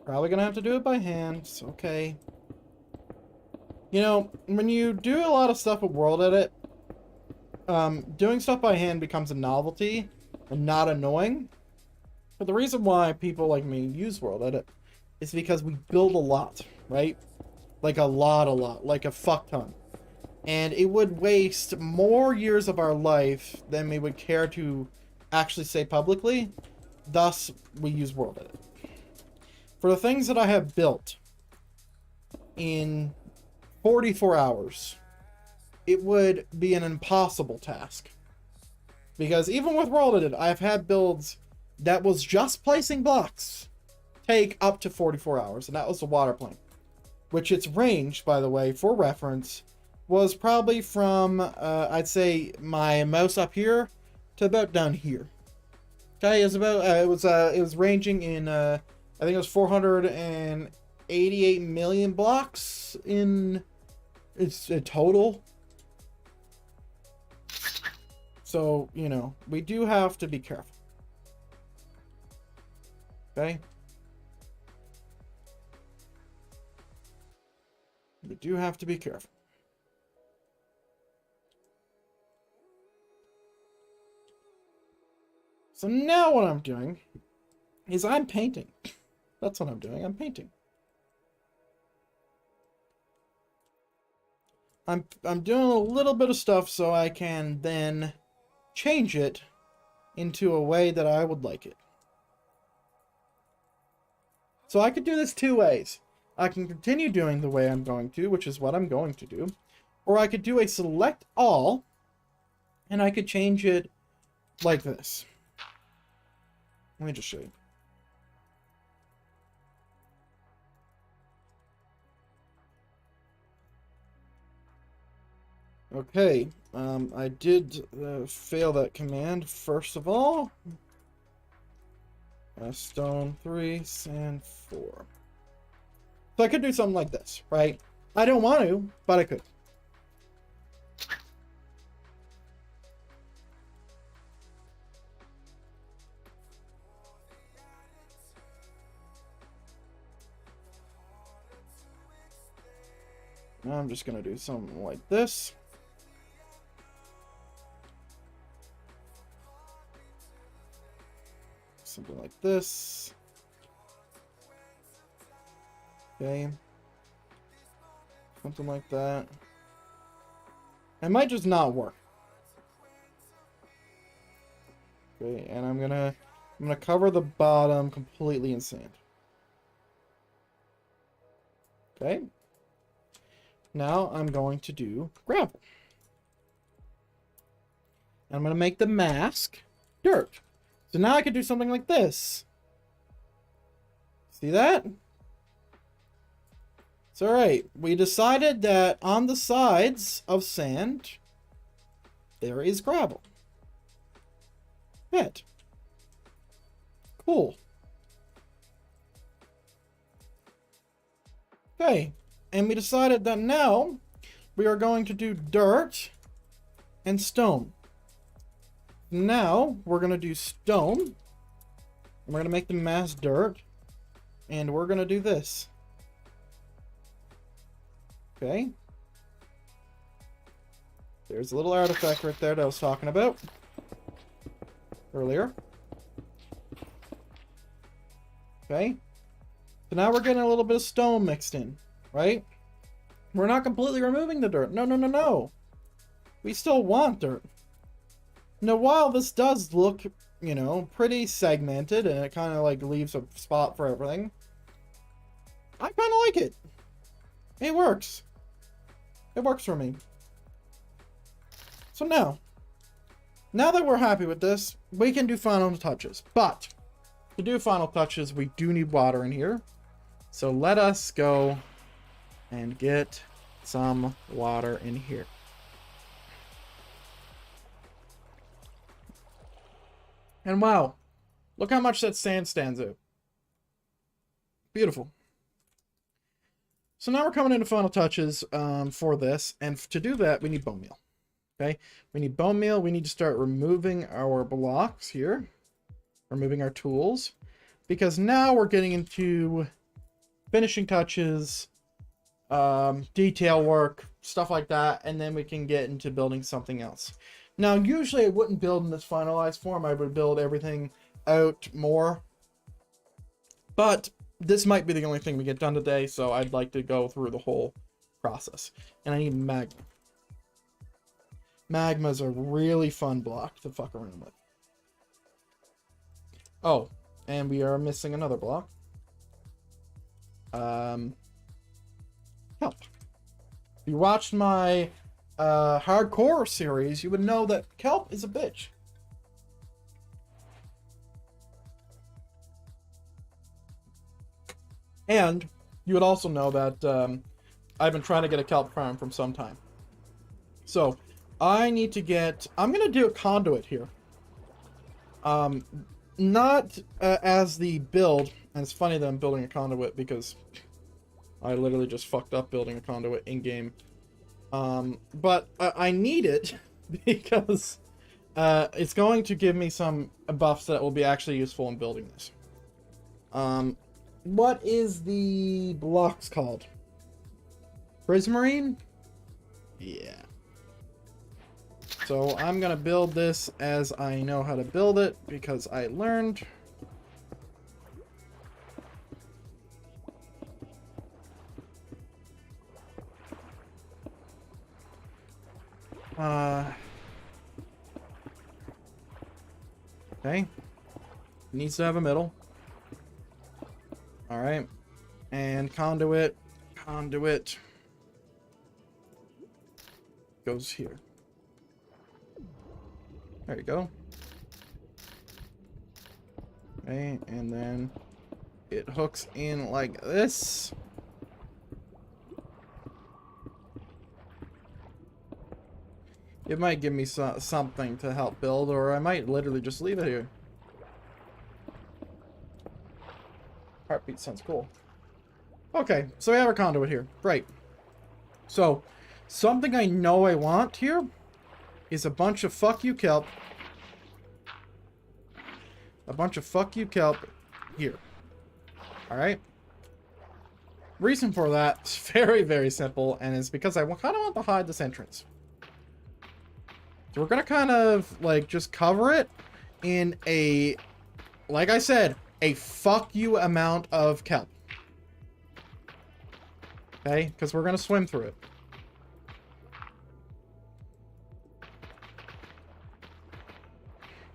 Probably gonna have to do it by hand. It's okay. You know, when you do a lot of stuff with World Edit, doing stuff by hand becomes a novelty and not annoying. But the reason why people like me use World Edit is because we build a lot, right? Like a lot, like a fuck ton. And it would waste more years of our life than we would care to actually say publicly. Thus, we use World Edit. For the things that I have built in 44 hours, it would be an impossible task. Because even with World Edit, I've had builds that was just placing blocks take up to 44 hours, and that was the water plane. Which its range, by the way, for reference, was probably from, I'd say, my mouse up here to about down here. Okay, it was about, it was ranging in, I think it was 488 million blocks in its total. So, you know, we do have to be careful. Okay? We do have to be careful. So now what I'm doing is I'm painting. That's what I'm doing. I'm painting. I'm doing a little bit of stuff so I can then change it into a way that I would like it. So I could do this two ways. I can continue doing the way I'm going to, which is what I'm going to do. Or I could do a select all, and I could change it like this. Let me just show you. Okay, I did fail that command, first of all. Stone 3, sand 4. So I could do something like this, right? I don't want to, but I could. Now I'm just going to do something like this. Something like this. Okay. Something like that. It might just not work. Okay, and I'm gonna cover the bottom completely in sand. Okay. Now I'm going to do gravel. And I'm gonna make the mask dirt. So now I could do something like this. See that? So, alright, we decided that on the sides of sand, there is gravel. Good. Cool. Okay, and we decided that now we are going to do dirt and stone. Now we're going to do stone. And we're going to make the mass dirt. And we're going to do this. Okay. There's a little artifact right there that I was talking about earlier. Okay. So now we're getting a little bit of stone mixed in, right? We're not completely removing the dirt. No, no, no, no. We still want dirt. Now, while this does look, you know, pretty segmented and it kind of like leaves a spot for everything, I kind of like it. It works. It works for me. So now that we're happy with this, we can do final touches. But to do final touches, we do need water in here. So let us go and get some water in here. And wow, look how much that sand stands out. Beautiful. So now we're coming into final touches for this. And to do that, we need bone meal. Okay, we need bone meal. We need to start removing our blocks here. Removing our tools. Because now we're getting into finishing touches, detail work, stuff like that. And then we can get into building something else. Now, usually I wouldn't build in this finalized form. I would build everything out more. But this might be the only thing we get done today, so I'd like to go through the whole process. And I need magma. Magma's a really fun block to fuck around with. Oh, and we are missing another block. Help. If you watched my hardcore series, you would know that kelp is a bitch. And you would also know that I've been trying to get a kelp farm from some time. So I need to get, I'm going to do a conduit here. Not as the build, and it's funny that I'm building a conduit because I literally just fucked up building a conduit in-game. But I need it because it's going to give me some buffs that will be actually useful in building this. What is the blocks called? Prismarine? Yeah. So I'm going to build this as I know how to build it because I learned. Okay. Needs to have a middle. Alright. And conduit. Conduit. Goes here. There you go. Okay, and then it hooks in like this. It might give me something to help build, or I might literally just leave it here. Heartbeat sounds cool. Okay, so we have our conduit here. Great. So, something I know I want here is a bunch of fuck you kelp. A bunch of fuck you kelp here. Alright? Reason for that is very, very simple, and it's because I kind of want to hide this entrance. So we're going to kind of, like, just cover it in a, like I said, a fuck you amount of kelp. Okay? Because we're going to swim through it.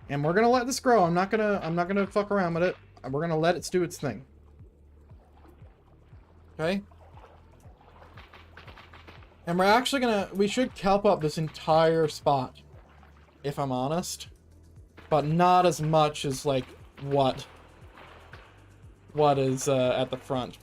And we're going to let this grow. I'm not going to fuck around with it. We're going to let it do its thing. Okay? And we're actually going to, we should kelp up this entire spot, if I'm honest. But not as much as, like, what is at the front.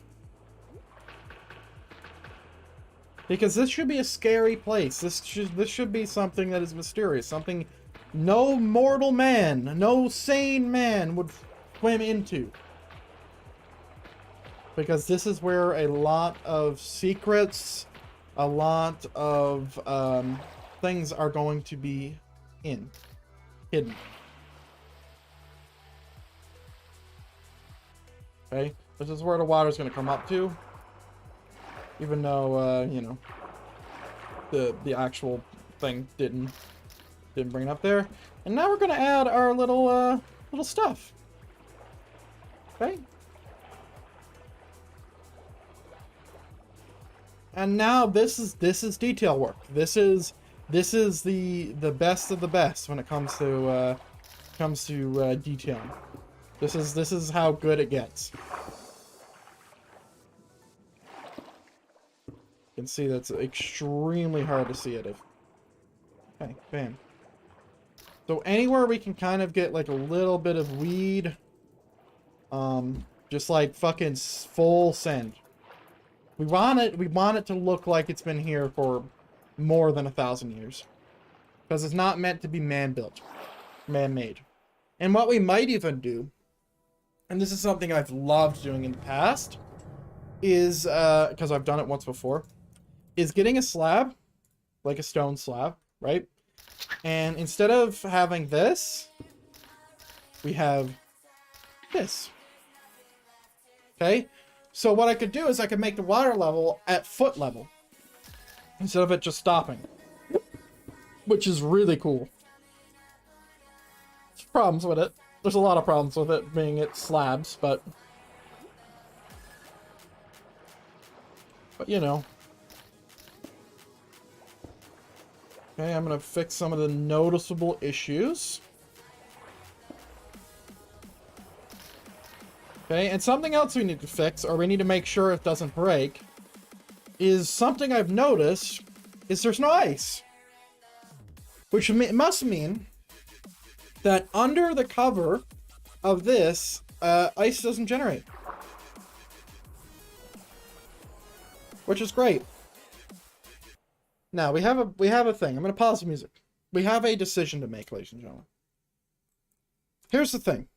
Because this should be a scary place. This should be something that is mysterious. Something no mortal man, no sane man would swim into. Because this is where a lot of secrets, a lot of things are going to be hidden. Okay, this is where the water's going to come up to. Even though, you know, the actual thing didn't bring it up there. And now we're going to add our little stuff. Okay. And now this is detail work. This is the best of the best when it comes to detailing. This is how good it gets. You can see that's extremely hard to see it. Okay, bam. So anywhere we can kind of get like a little bit of weed, just like fucking full send. We want it to look like it's been here for more than 1,000 years. Because it's not meant to be man-built. Man-made. And what we might even do, and this is something I've loved doing in the past, is, because I've done it once before, is getting a slab, like a stone slab, right? And instead of having this, we have this. Okay? So what I could do is I could make the water level at foot level instead of it just stopping, which is really cool. There's problems with it. There's a lot of problems with it being at slabs, but you know. Okay, I'm gonna fix some of the noticeable issues. Okay, and something else we need to fix, or we need to make sure it doesn't break, is something I've noticed, is there's no ice. Which must mean that under the cover of this, ice doesn't generate. Which is great. Now, we have a thing. I'm going to pause the music. We have a decision to make, ladies and gentlemen. Here's the thing.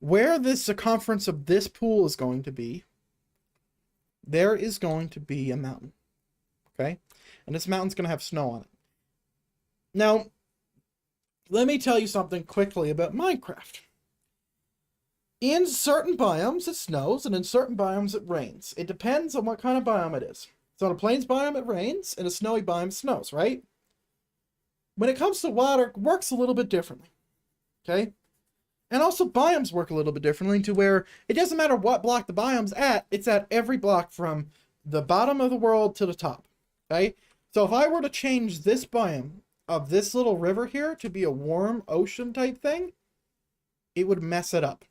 Where the circumference of this pool is going to be, there is going to be a mountain. Okay? And this mountain's going to have snow on it. Now, let me tell you something quickly about Minecraft. In certain biomes, it snows, and in certain biomes, it rains. It depends on what kind of biome it is. So in a plains biome, it rains, and a snowy biome, snows, right? When it comes to water, it works a little bit differently. Okay? And also, biomes work a little bit differently to where it doesn't matter what block the biome's at, it's at every block from the bottom of the world to the top. Okay? So if I were to change this biome of this little river here to be a warm ocean type thing, it would mess it up.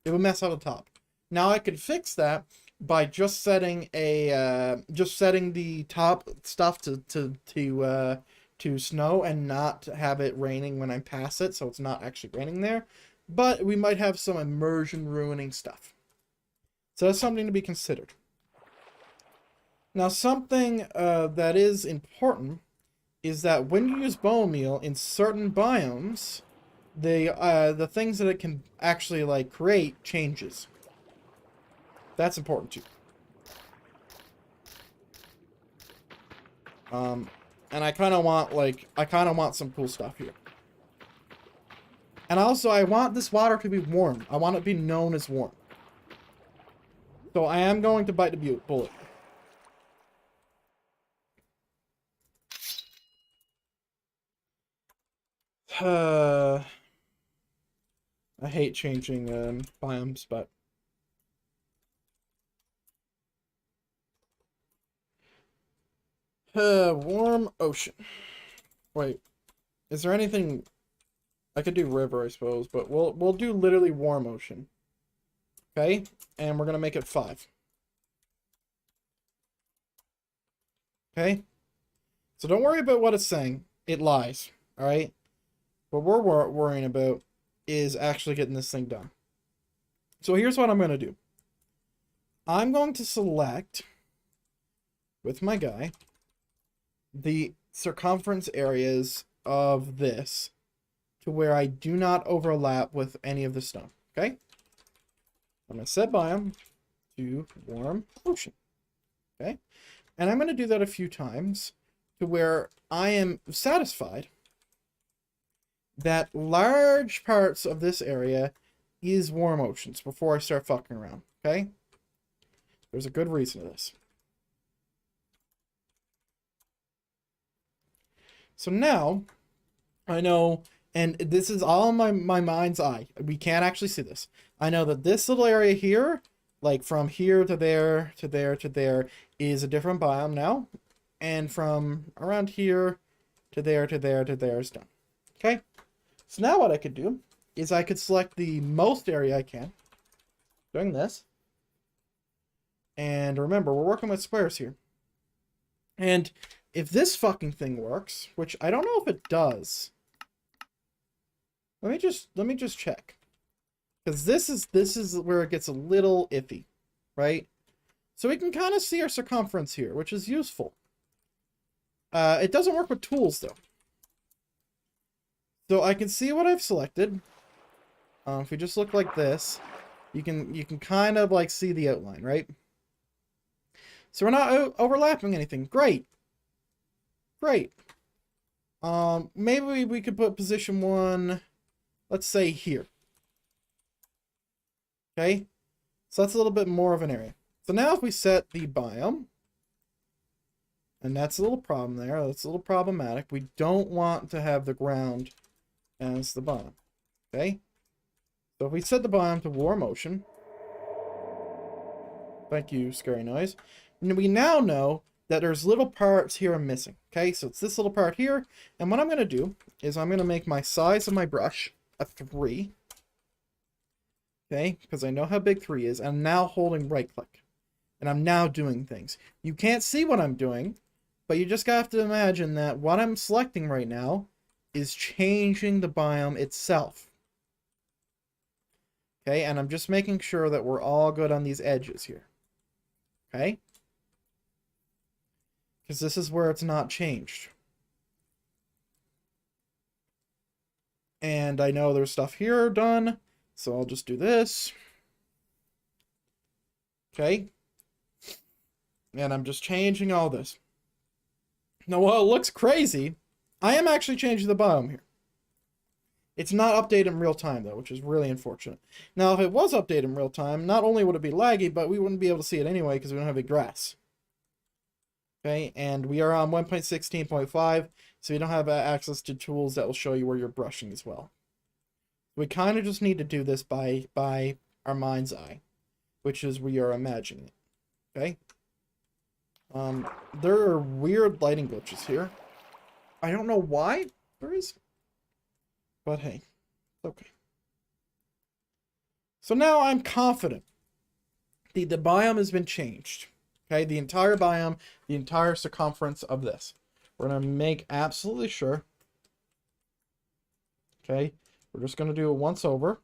It would mess out the top. Now I could fix that by just setting the top stuff to snow and not have it raining when I pass it, so it's not actually raining there. But we might have some immersion ruining stuff. So that's something to be considered. Now something that is important is that when you use bone meal in certain biomes, the things that it can actually like create changes. That's important too. And I kind of want some cool stuff here. And also, I want this water to be warm. I want it to be known as warm. So I am going to bite the bullet. I hate changing biomes, but warm ocean. Wait, is there anything I could do? River, I suppose, but we'll do literally warm ocean. Okay, and we're gonna make it 5. Okay, so don't worry about what it's saying. It lies. All right. What we're worrying about is actually getting this thing done. So here's what I'm going to do. I'm going to select with my guy the circumference areas of this to where I do not overlap with any of the stone. Okay? I'm going to set biome to warm ocean. Okay? And I'm going to do that a few times to where I am satisfied that large parts of this area is warm oceans before I start fucking around. Okay? There's a good reason to this. So now, I know, and this is all in my mind's eye. We can't actually see this. I know that this little area here, like from here to there, to there, to there, is a different biome now. And from around here to there, to there, to there is done. Okay? So now what I could do is I could select the most area I can, doing this. And remember, we're working with squares here. And if this fucking thing works, which I don't know if it does. Let me just check. Because this is where it gets a little iffy, right? So we can kind of see our circumference here, which is useful. It doesn't work with tools though. So I can see what I've selected. If we just look like this, you can kind of like see the outline, right? So we're not overlapping anything. Great. Great. Maybe we could put position 1, let's say here. Okay? So that's a little bit more of an area. So now if we set the biome, and that's a little problem there, that's a little problematic. We don't want to have the ground as the biome. Okay? So if we set the biome to warm ocean, thank you, scary noise. And we now know that there's little parts here I'm missing. Okay, so it's this little part here. And what I'm going to do is I'm going to make my size of my brush a 3. Okay, because I know how big 3 is. I'm now holding right click. And I'm now doing things. You can't see what I'm doing, but you just have to imagine that what I'm selecting right now is changing the biome itself. Okay, and I'm just making sure that we're all good on these edges here. Okay? Because this is where it's not changed. And I know there's stuff here done, so I'll just do this. Okay? And I'm just changing all this. Now, while it looks crazy, I am actually changing the biome here. It's not updated in real time, though, which is really unfortunate. Now, if it was updated in real time, not only would it be laggy, but we wouldn't be able to see it anyway because we don't have any grass. Okay, and we are on 1.16.5, so you don't have access to tools that will show you where you're brushing as well. We kind of just need to do this by our mind's eye, which is we are imagining it. Okay? There are weird lighting glitches here. I don't know why there is, but hey, it's okay. So now I'm confident the biome has been changed. Okay, the entire biome, the entire circumference of this. We're going to make absolutely sure. Okay, we're just going to do a once over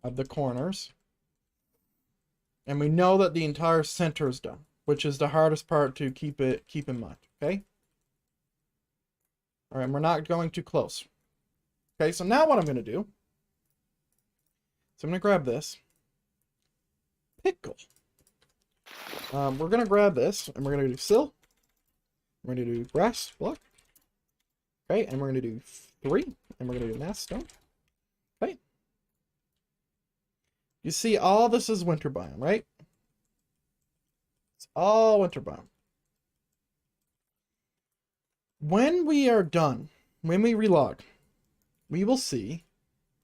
of the corners. And we know that the entire center is done, which is the hardest part to keep in mind. Okay? All right, we're not going too close. Okay, so now what I'm going to do, so I'm going to grab this. Pickle. We're going to grab this, and we're going to do sill. We're going to do brass block. Okay, and we're going to do 3, and we're going to do mass stone. Okay. You see, all this is winter biome, right? It's all winter biome. When we are done, when we relog, we will see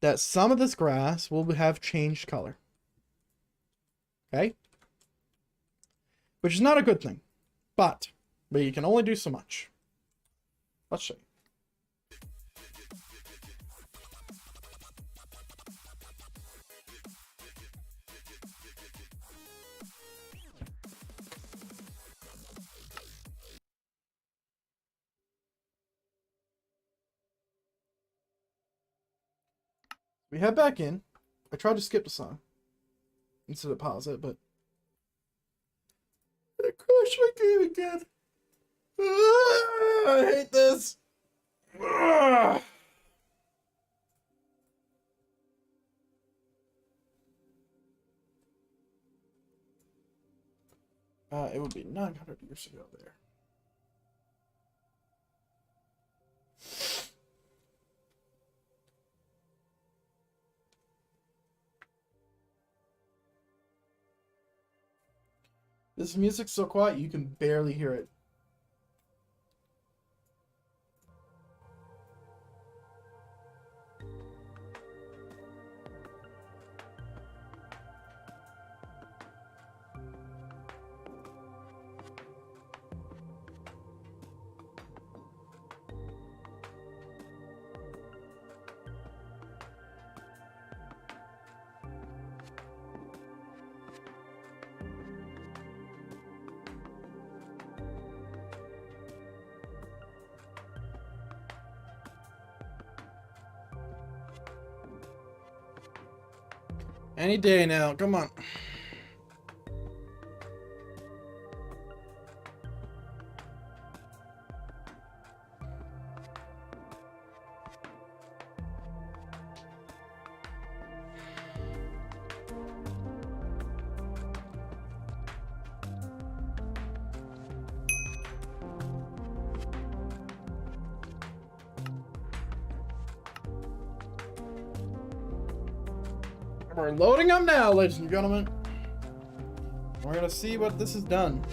that some of this grass will have changed color. Okay? Which is not a good thing. But you can only do so much. Let's show you. We head back in. I tried to skip the song instead of pause it, but it crashed finish my game again. I hate this. It would be 900 years ago there. This music's so quiet you can barely hear it. Any day now, come on. We're loading them now, ladies and gentlemen. We're gonna see what this has done.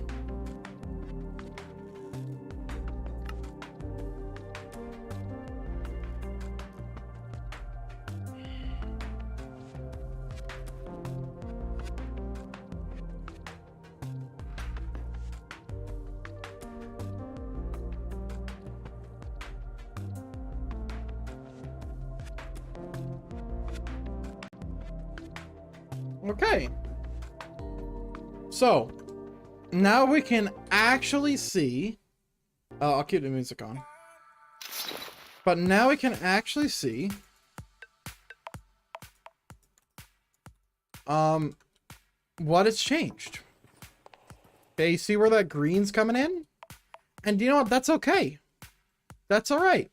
Okay. So, now we can actually see... I'll keep the music on. But now we can actually see... what has changed. Okay, you see where that green's coming in? And you know what? That's okay. That's alright.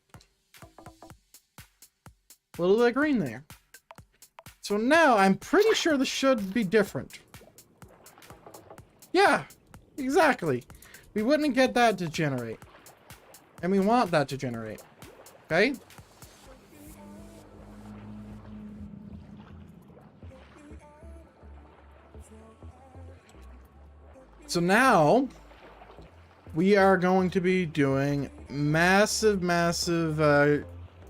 A little bit of green there. So now, I'm pretty sure this should be different. Yeah, exactly. We wouldn't get that to generate. And we want that to generate. Okay? So now, we are going to be doing massive,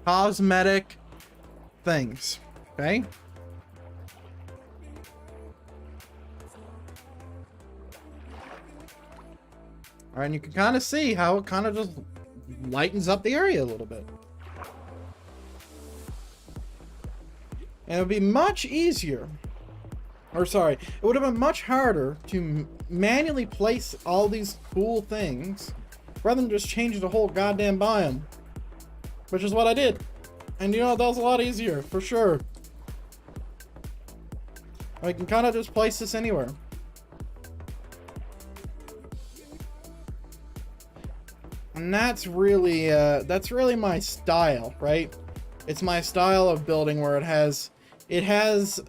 cosmetic things. Okay? All right, and you can kind of see how it kind of just lightens up the area a little bit. And it would be much easier, or sorry, it would have been much harder to manually place all these cool things rather than just change the whole goddamn biome, which is what I did. And you know, that was a lot easier, for sure. I can kind of just place this anywhere. And that's really my style, right? It's my style of building where it has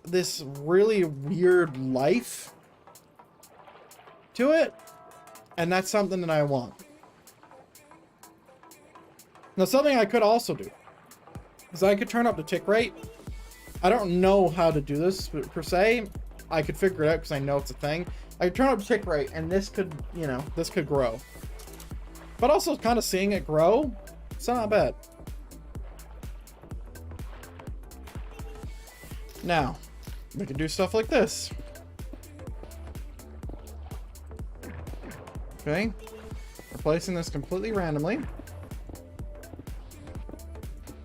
this really weird life to it, and that's something that I want. Now, something I could also do is I could turn up the tick rate. I don't know how to do this per se. I could figure it out because I know it's a thing. I could turn up the tick rate, and this could, you know, this could grow. But also kind of seeing it grow, it's not bad. Now, we can do stuff like this. Okay. We're placing this completely randomly.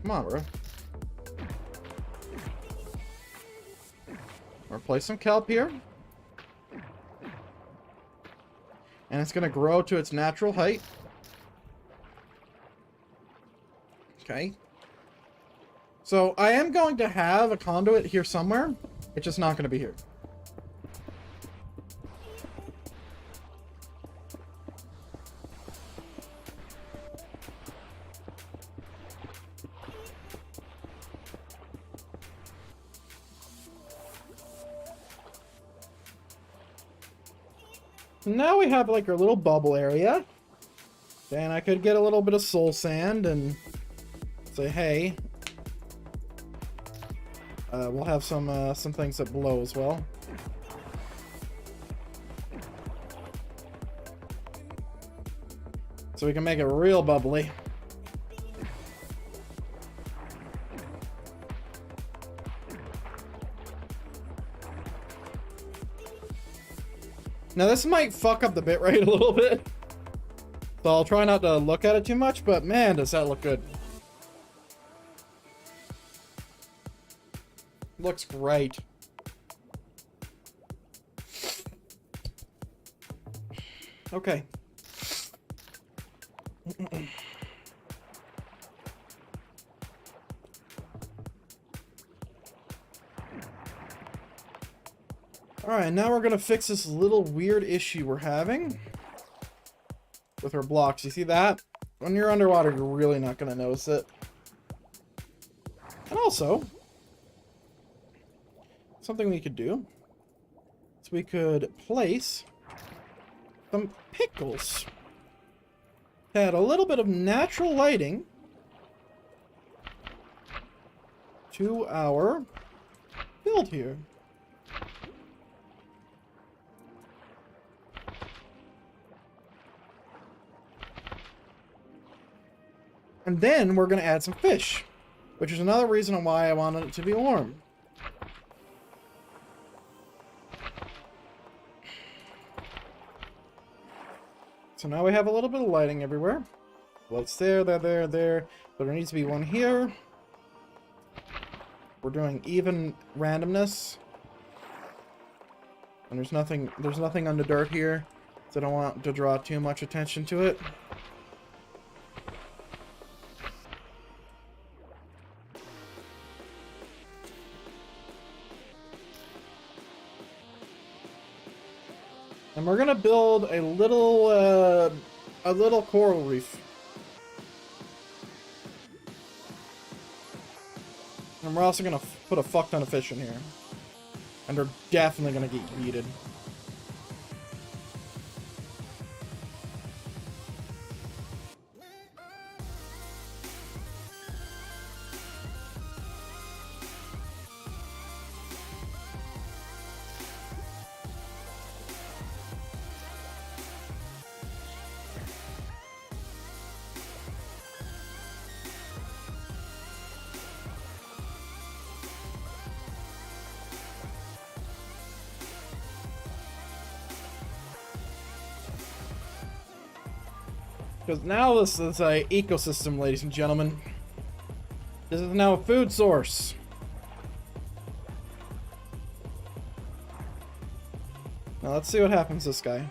Come on, bro. We'll place some kelp here. And it's going to grow to its natural height. Okay. So I am going to have a conduit here somewhere. It's just not going to be here. Now we have like our little bubble area. Then I could get a little bit of soul sand and say, hey, we'll have some things that blow as well. So we can make it real bubbly. Now this might fuck up the bitrate a little bit. So I'll try not to look at it too much, but man, does that look good. Looks great. Okay. Alright, now we're gonna fix this little weird issue we're having with our blocks. You see that? When you're underwater, you're really not gonna notice it. And also, something we could do is we could place some pickles. Add a little bit of natural lighting to our build here. And then we're going to add some fish, which is another reason why I wanted it to be warm. So now we have a little bit of lighting everywhere. Lights there, there. But there needs to be one here. We're doing even randomness. And there's nothing on the dirt here, so I don't want to draw too much attention to it. And we're gonna build a little coral reef. And we're also gonna put a fuck ton of fish in here. And they're definitely gonna get yeeted. Because now this is an ecosystem, ladies and gentlemen. This is now a food source. Now let's see what happens to this guy.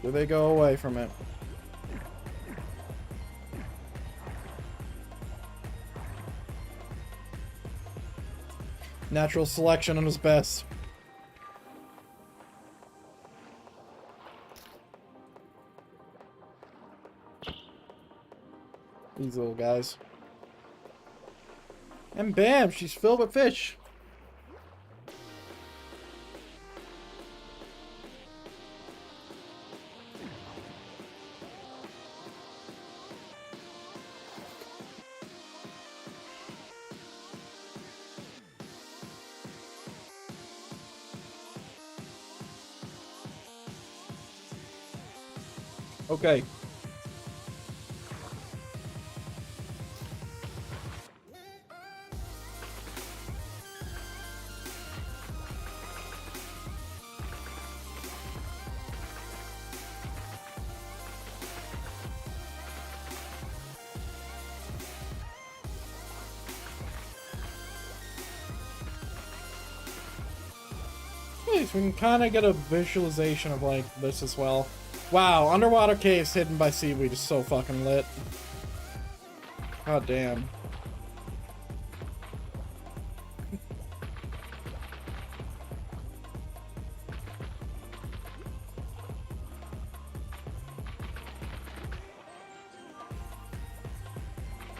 Do they go away from it? Natural selection on his best. These little guys. And bam, she's filled with fish. Okay. So we can kind of get a visualization of like this as well. Wow, underwater caves hidden by seaweed is so fucking lit. God damn.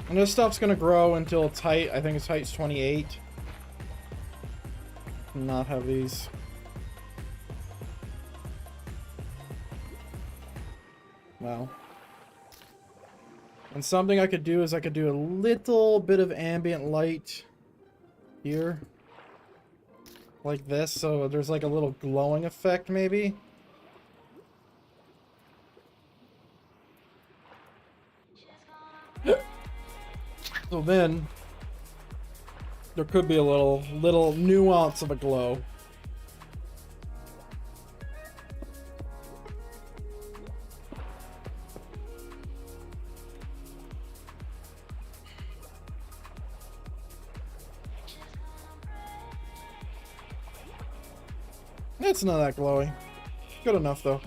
And this stuff's gonna grow until its height. I think its height's 28. Not have these. Wow. And something I could do is I could do a little bit of ambient light here. Like this, so there's like a little glowing effect, maybe. So then, there could be a little nuance of a glow. It's not that glowy. Good enough though.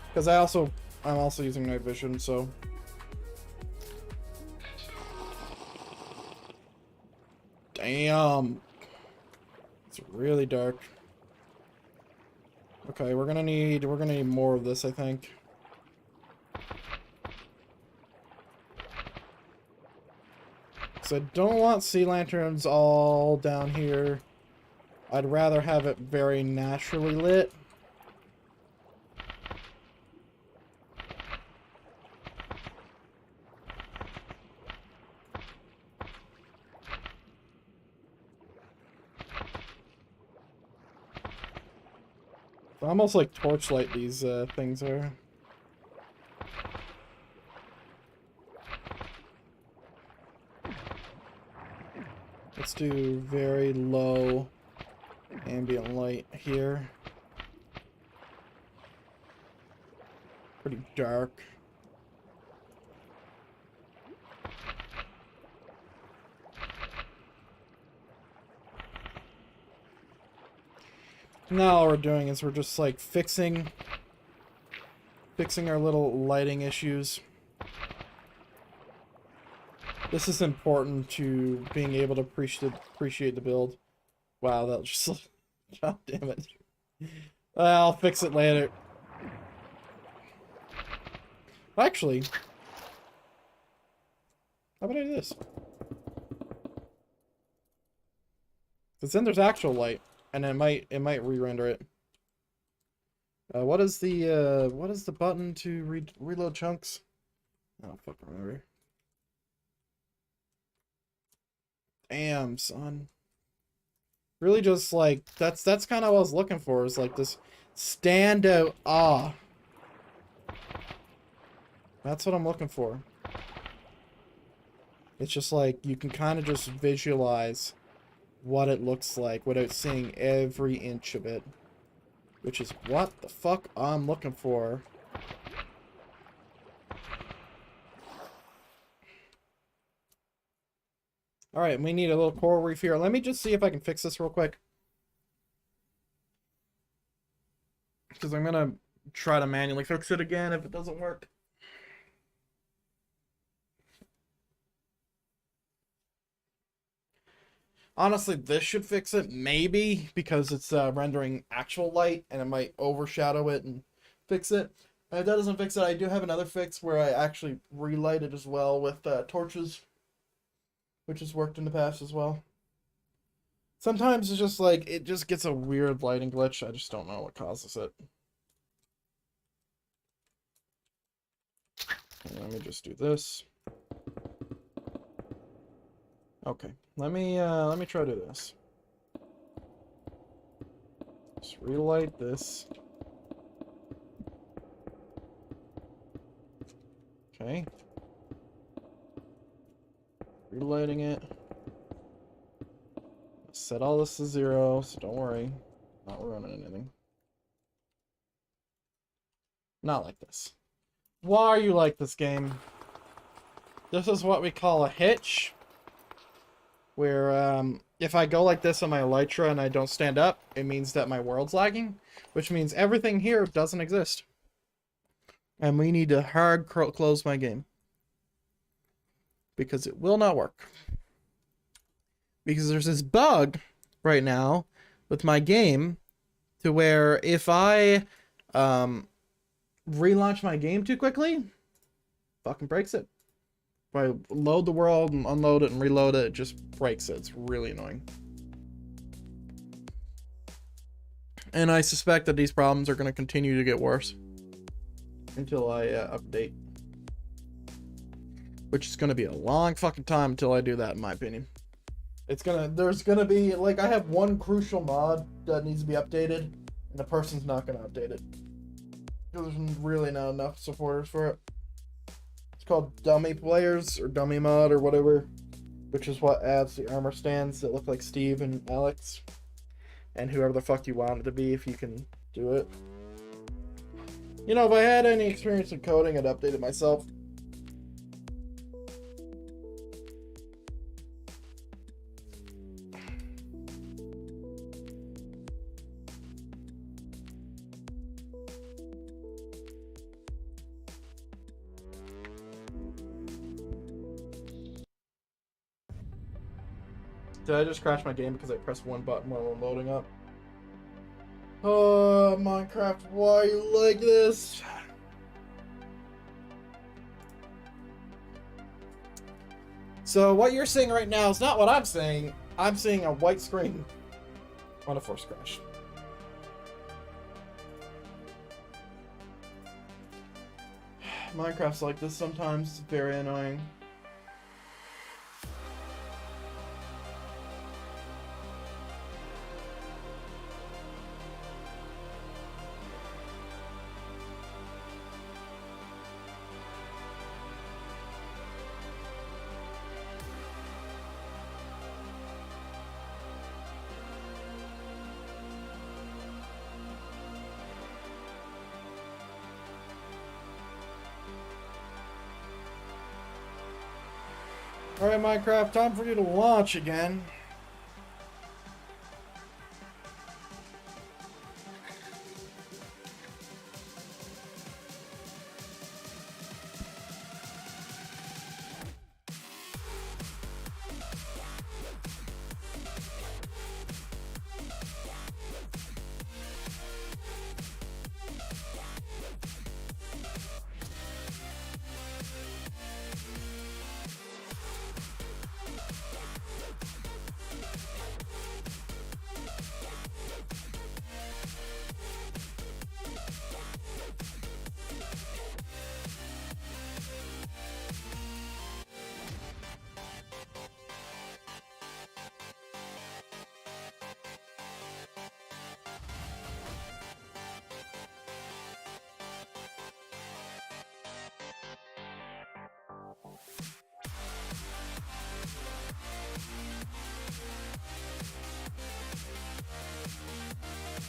Because I'm also using night vision, so. Damn. It's really dark. Okay, we're gonna need more of this, I think. So I don't want sea lanterns all down here. I'd rather have it very naturally lit. Almost like torchlight these things are. Let's do very low ambient light here. Pretty dark. Now all we're doing is we're just like fixing our little lighting issues. This is important to being able to appreciate the build. Wow, that just god damn it. I'll fix it later. Actually, how about I do this? Because then there's actual light. And it might re-render it. What is the button to reload chunks? I don't fucking remember. Damn, son. Really just like that's kind of what I was looking for, is like this standout awe. That's what I'm looking for. It's just like you can kind of just visualize what it looks like without seeing every inch of it, which is what the fuck I'm looking for. Alright, we need a little coral reef here. Let me just see if I can fix this real quick, because I'm gonna try to manually fix it again if it doesn't work. Honestly, this should fix it, maybe, because it's rendering actual light, and it might overshadow it and fix it. And if that doesn't fix it, I do have another fix where I actually relight it as well with torches, which has worked in the past as well. Sometimes it's just like, it just gets a weird lighting glitch. I just don't know what causes it. Let me just do this. Okay, let me try to do this. Just relight this. Okay. Relighting it. Set all this to 0, so don't worry. Not ruining anything. Not like this. Why are you like this, game? This is what we call a hitch. Where, if I go like this on my Elytra and I don't stand up, it means that my world's lagging. Which means everything here doesn't exist. And we need to hard close my game. Because it will not work. Because there's this bug right now with my game to where if I relaunch my game too quickly, fucking breaks it. If I load the world and unload it and reload it, it just breaks it. It's really annoying. And I suspect that these problems are going to continue to get worse. until I update. Which is gonna be a long fucking time until I do that, in my opinion. There's gonna be, like, I have one crucial mod that needs to be updated, and the person's not gonna update it. Because there's really not enough supporters for it. It's called Dummy Players, or Dummy Mod, or whatever. Which is what adds the armor stands that look like Steve and Alex. And whoever the fuck you want it to be, if you can do it. You know, if I had any experience in coding, I'd update it myself. Did I just crash my game because I pressed one button while I'm loading up? Oh, Minecraft, why are you like this? So what you're seeing right now is not what I'm saying. I'm seeing a white screen on a force crash. Minecraft's like this sometimes. It's very annoying. Alright, Minecraft, time for you to launch again.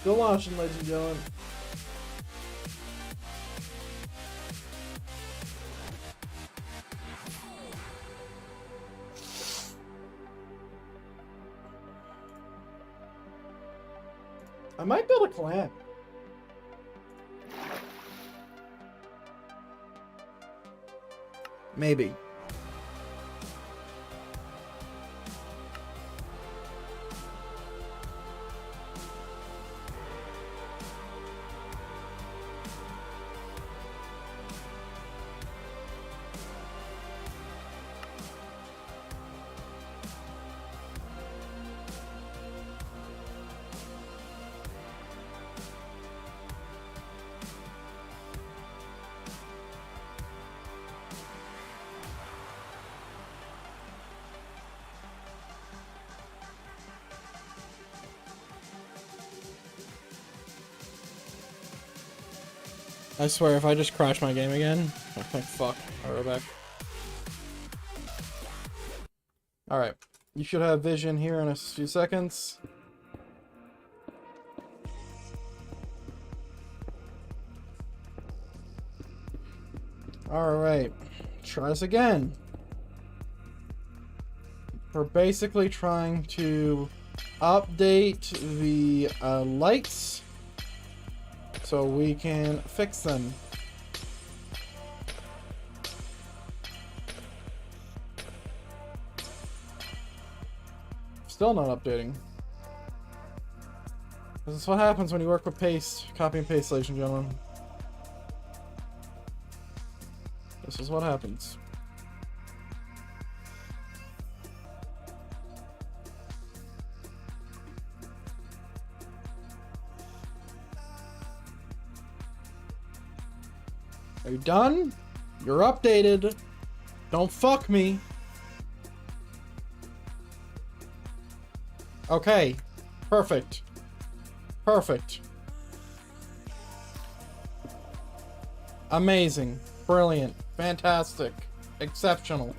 Still launching, ladies and gentlemen. I might build a clan. Maybe. I swear, if I just crash my game again, okay, fuck, I'll go back. Alright, you should have vision here in a few seconds. Alright, try this again. We're basically trying to update the lights so we can fix them. Still not updating. This is what happens when you work with paste. Copy and paste, ladies and gentlemen. This is what happens. Are you done? You're updated. Don't fuck me. Okay. Perfect. Perfect. Amazing. Brilliant. Fantastic. Exceptional.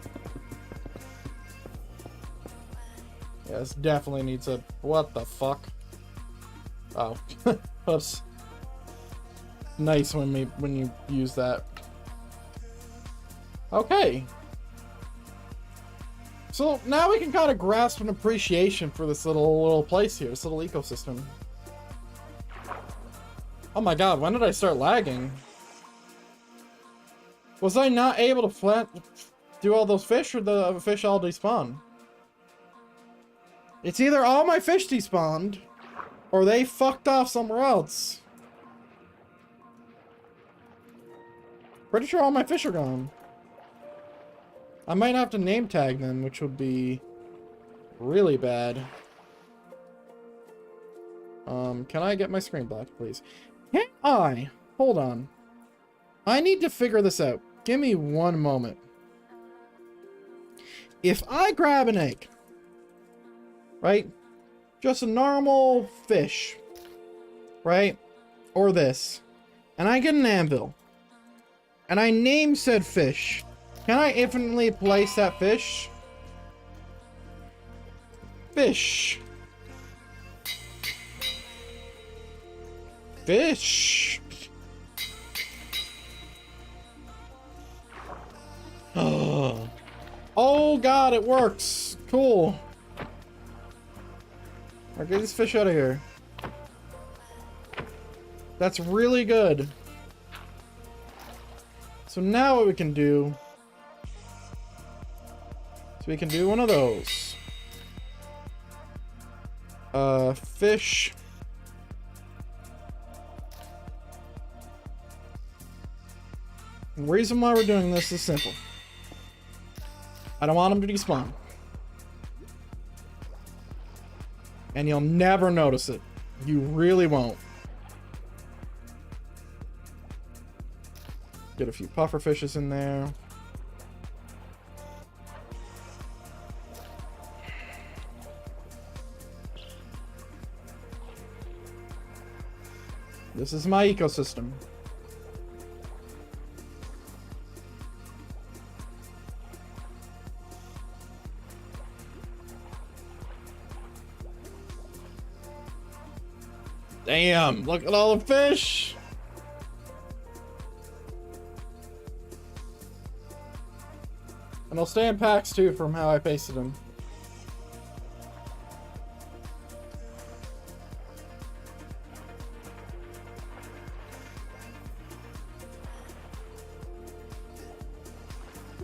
Yeah, this definitely needs a... What the fuck? Oh. Oops. Nice when you use that. Okay. So now we can kind of grasp an appreciation for this little place here, this little ecosystem. Oh my god, when did I start lagging? Was I not able to do all those fish, or the fish all despawned? It's either all my fish despawned, or they fucked off somewhere else. Pretty sure all my fish are gone. I might have to name tag them, which would be really bad. Can I get my screen black, please? Can I? Hold on. I need to figure this out. Give me one moment. If I grab an egg, right? Just a normal fish, right? Or this. And I get an anvil. And I name said fish. Can I infinitely place that fish? Fish. Fish. Oh god, it works. Cool. Alright, get this fish out of here. That's really good. So now what we can do... So we can do one of those. Fish. The reason why we're doing this is simple. I don't want them to despawn. And you'll never notice it. You really won't. Get a few puffer fishes in there. This is my ecosystem. Damn, look at all the fish. And they'll stay in packs too from how I pasted them.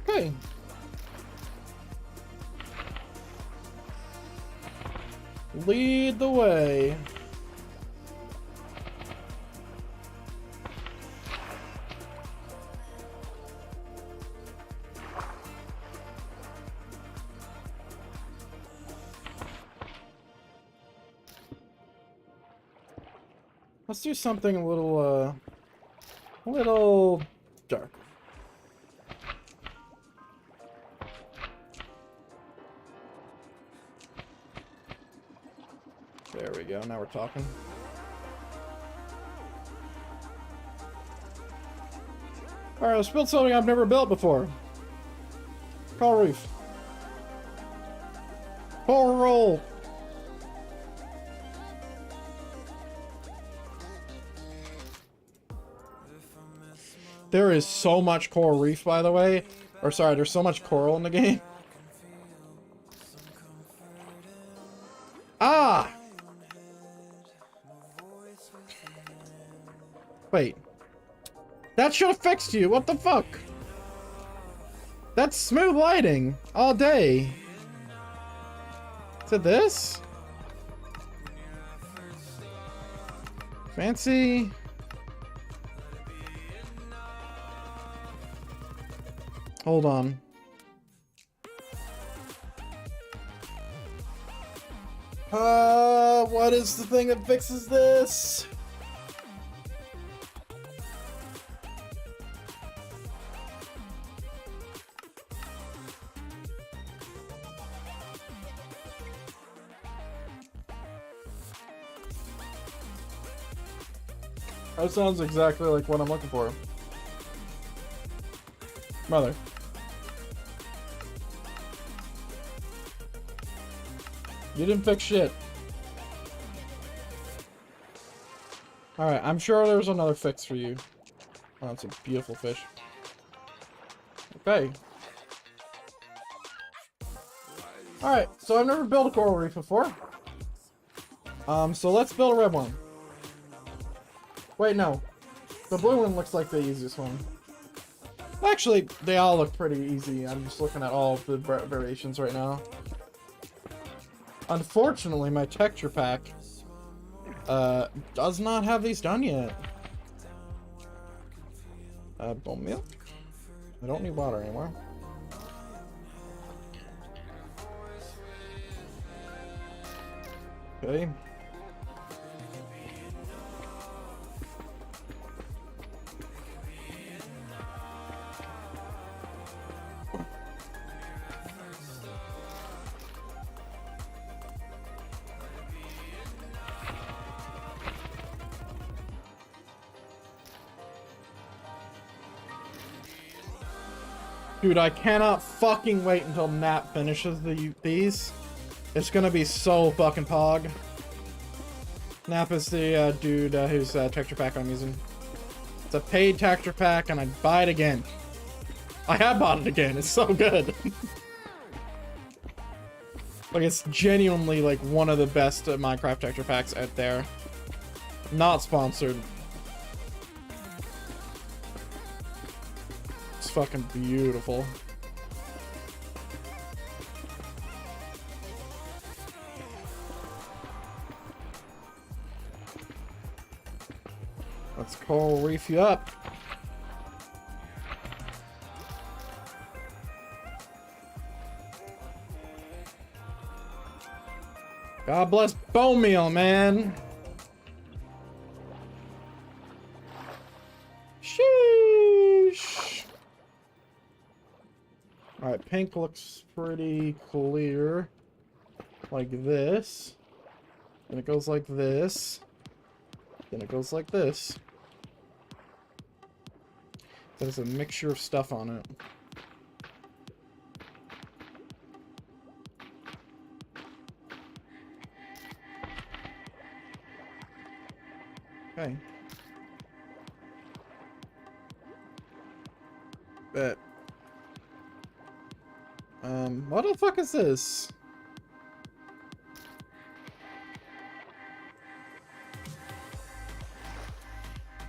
Okay. Lead the way. Let's do something a little dark. There we go, now we're talking. Alright, let's build something I've never built before. Coral reef. Coral. There is so much coral reef, by the way. Or sorry, there's so much coral in the game. Ah! Wait. That should have fixed you. What the fuck? That's smooth lighting all day. Is it this? Fancy. Hold on. What is the thing that fixes this? That sounds exactly like what I'm looking for. Mother. You didn't fix shit. Alright, I'm sure there's another fix for you. Oh, that's a beautiful fish. Okay. Alright, so I've never built a coral reef before. So let's build a red one. Wait, no. The blue one looks like the easiest one. Actually, they all look pretty easy. I'm just looking at all of the variations right now. Unfortunately, my texture pack does not have these done yet. Bone meal? I don't need water anymore. Okay. Dude, I cannot fucking wait until Nat finishes these. It's gonna be so fucking pog. Nap is the dude whose texture pack I'm using. It's a paid texture pack, and I'd buy it again. I have bought it again. It's so good. Like, it's genuinely like one of the best Minecraft texture packs out there. Not sponsored. It's fucking beautiful. Let's coral reef you up. God bless bone meal, man. Sheesh. Alright, pink looks pretty clear. Like this. Then it goes like this. Then it goes like this. There's a mixture of stuff on it. Okay. Bet. What the fuck is this?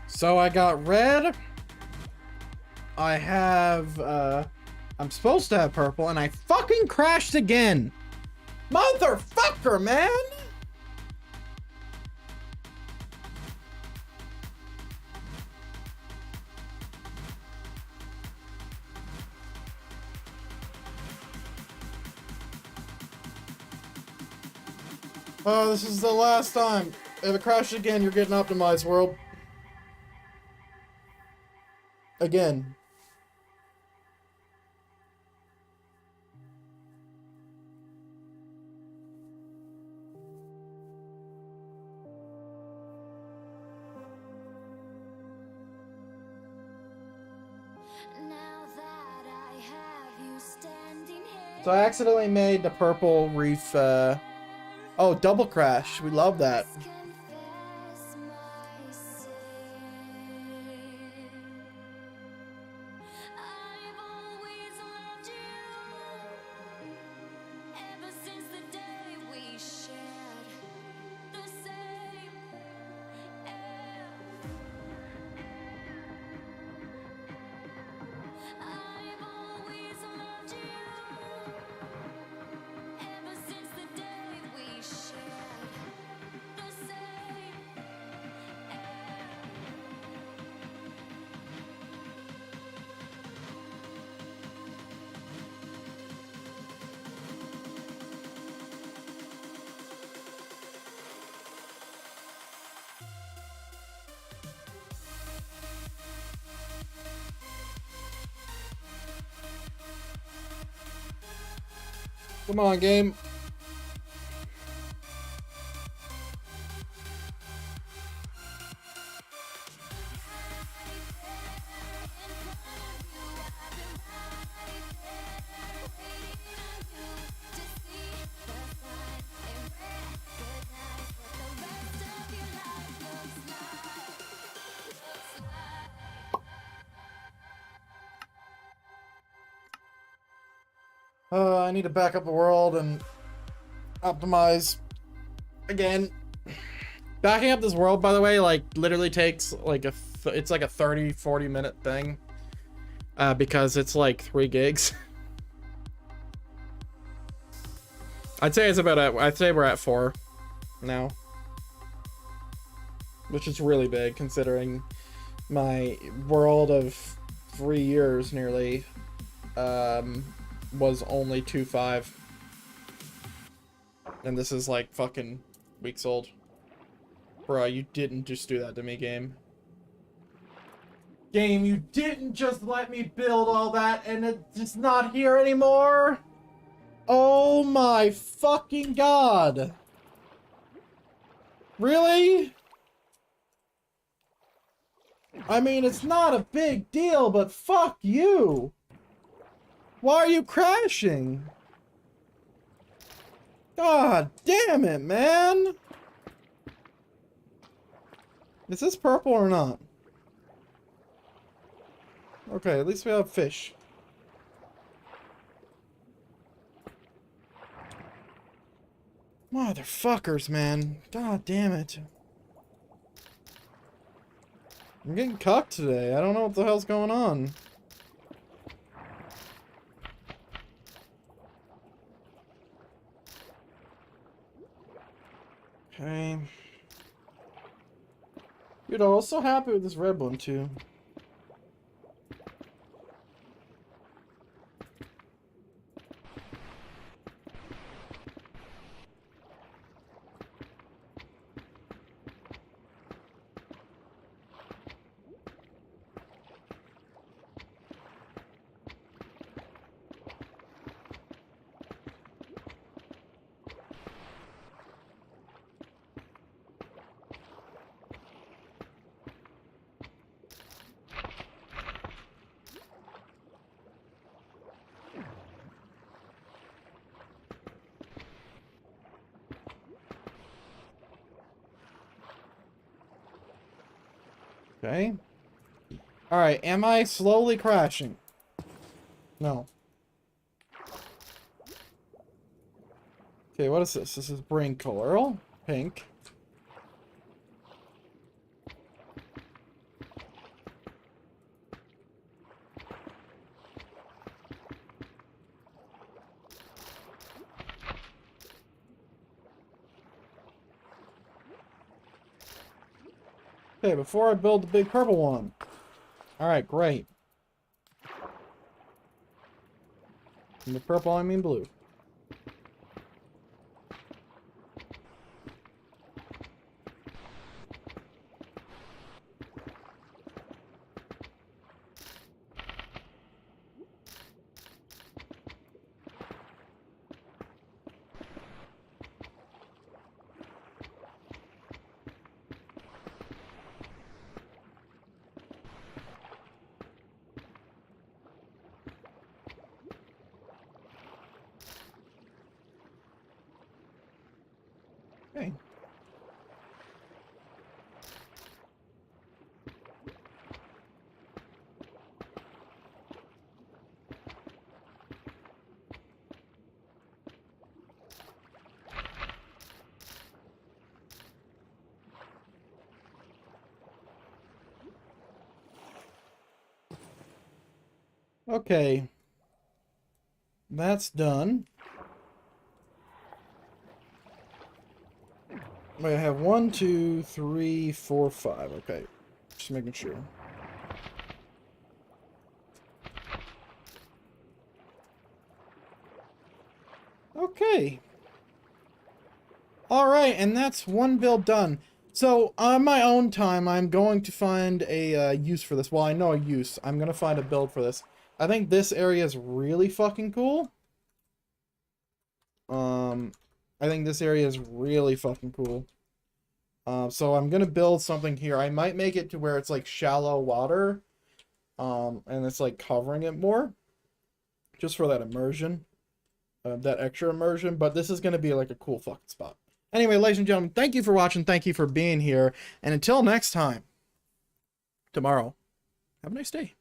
So I got red. I have, I'm supposed to have purple, and I fucking crashed again. Motherfucker, man! Oh, this is the last time. If it crashes again, you're getting optimized, world. Again. So I accidentally made the purple reef, oh, double crash. We love that. Come on, game. I need to back up the world and optimize again. Backing up this world, by the way, like literally takes like it's like a 30-40 minute thing, because it's like 3 gigs. I'd say we're at 4 now, which is really big considering my world of 3 years nearly was only 2.5, and this is like fucking weeks old. Bruh, you didn't just do that to me, game. Game, you didn't just let me build all that and it's just not here anymore? Oh my fucking god. Really? I mean, it's not a big deal, but fuck you. Why are you crashing? God damn it, man. Is this purple or not? Okay, at least we have fish. Motherfuckers, man. God damn it. I'm getting cucked today. I don't know what the hell's going on. Okay. Dude, I was so happy with this red one, too. Okay. Alright, am I slowly crashing? No. Okay, what is this? This is brain coral. Pink. Okay, before I build the big purple one. Alright, great. And the purple, I mean blue. Okay. Okay. That's done. Wait, I have 1, 2, 3, 4, 5. Okay. Just making sure. Okay. Alright, and that's one build done. So, on my own time, I'm going to find a use for this. Well, I know a use. I'm going to find a build for this. I think this area is really fucking cool. I think this area is really fucking cool. So I'm gonna build something here. I might make it to where it's like shallow water. And it's like covering it more. Just for that immersion. That extra immersion. But this is gonna be like a cool fucking spot. Anyway, ladies and gentlemen, thank you for watching. Thank you for being here. And until next time, tomorrow, have a nice day.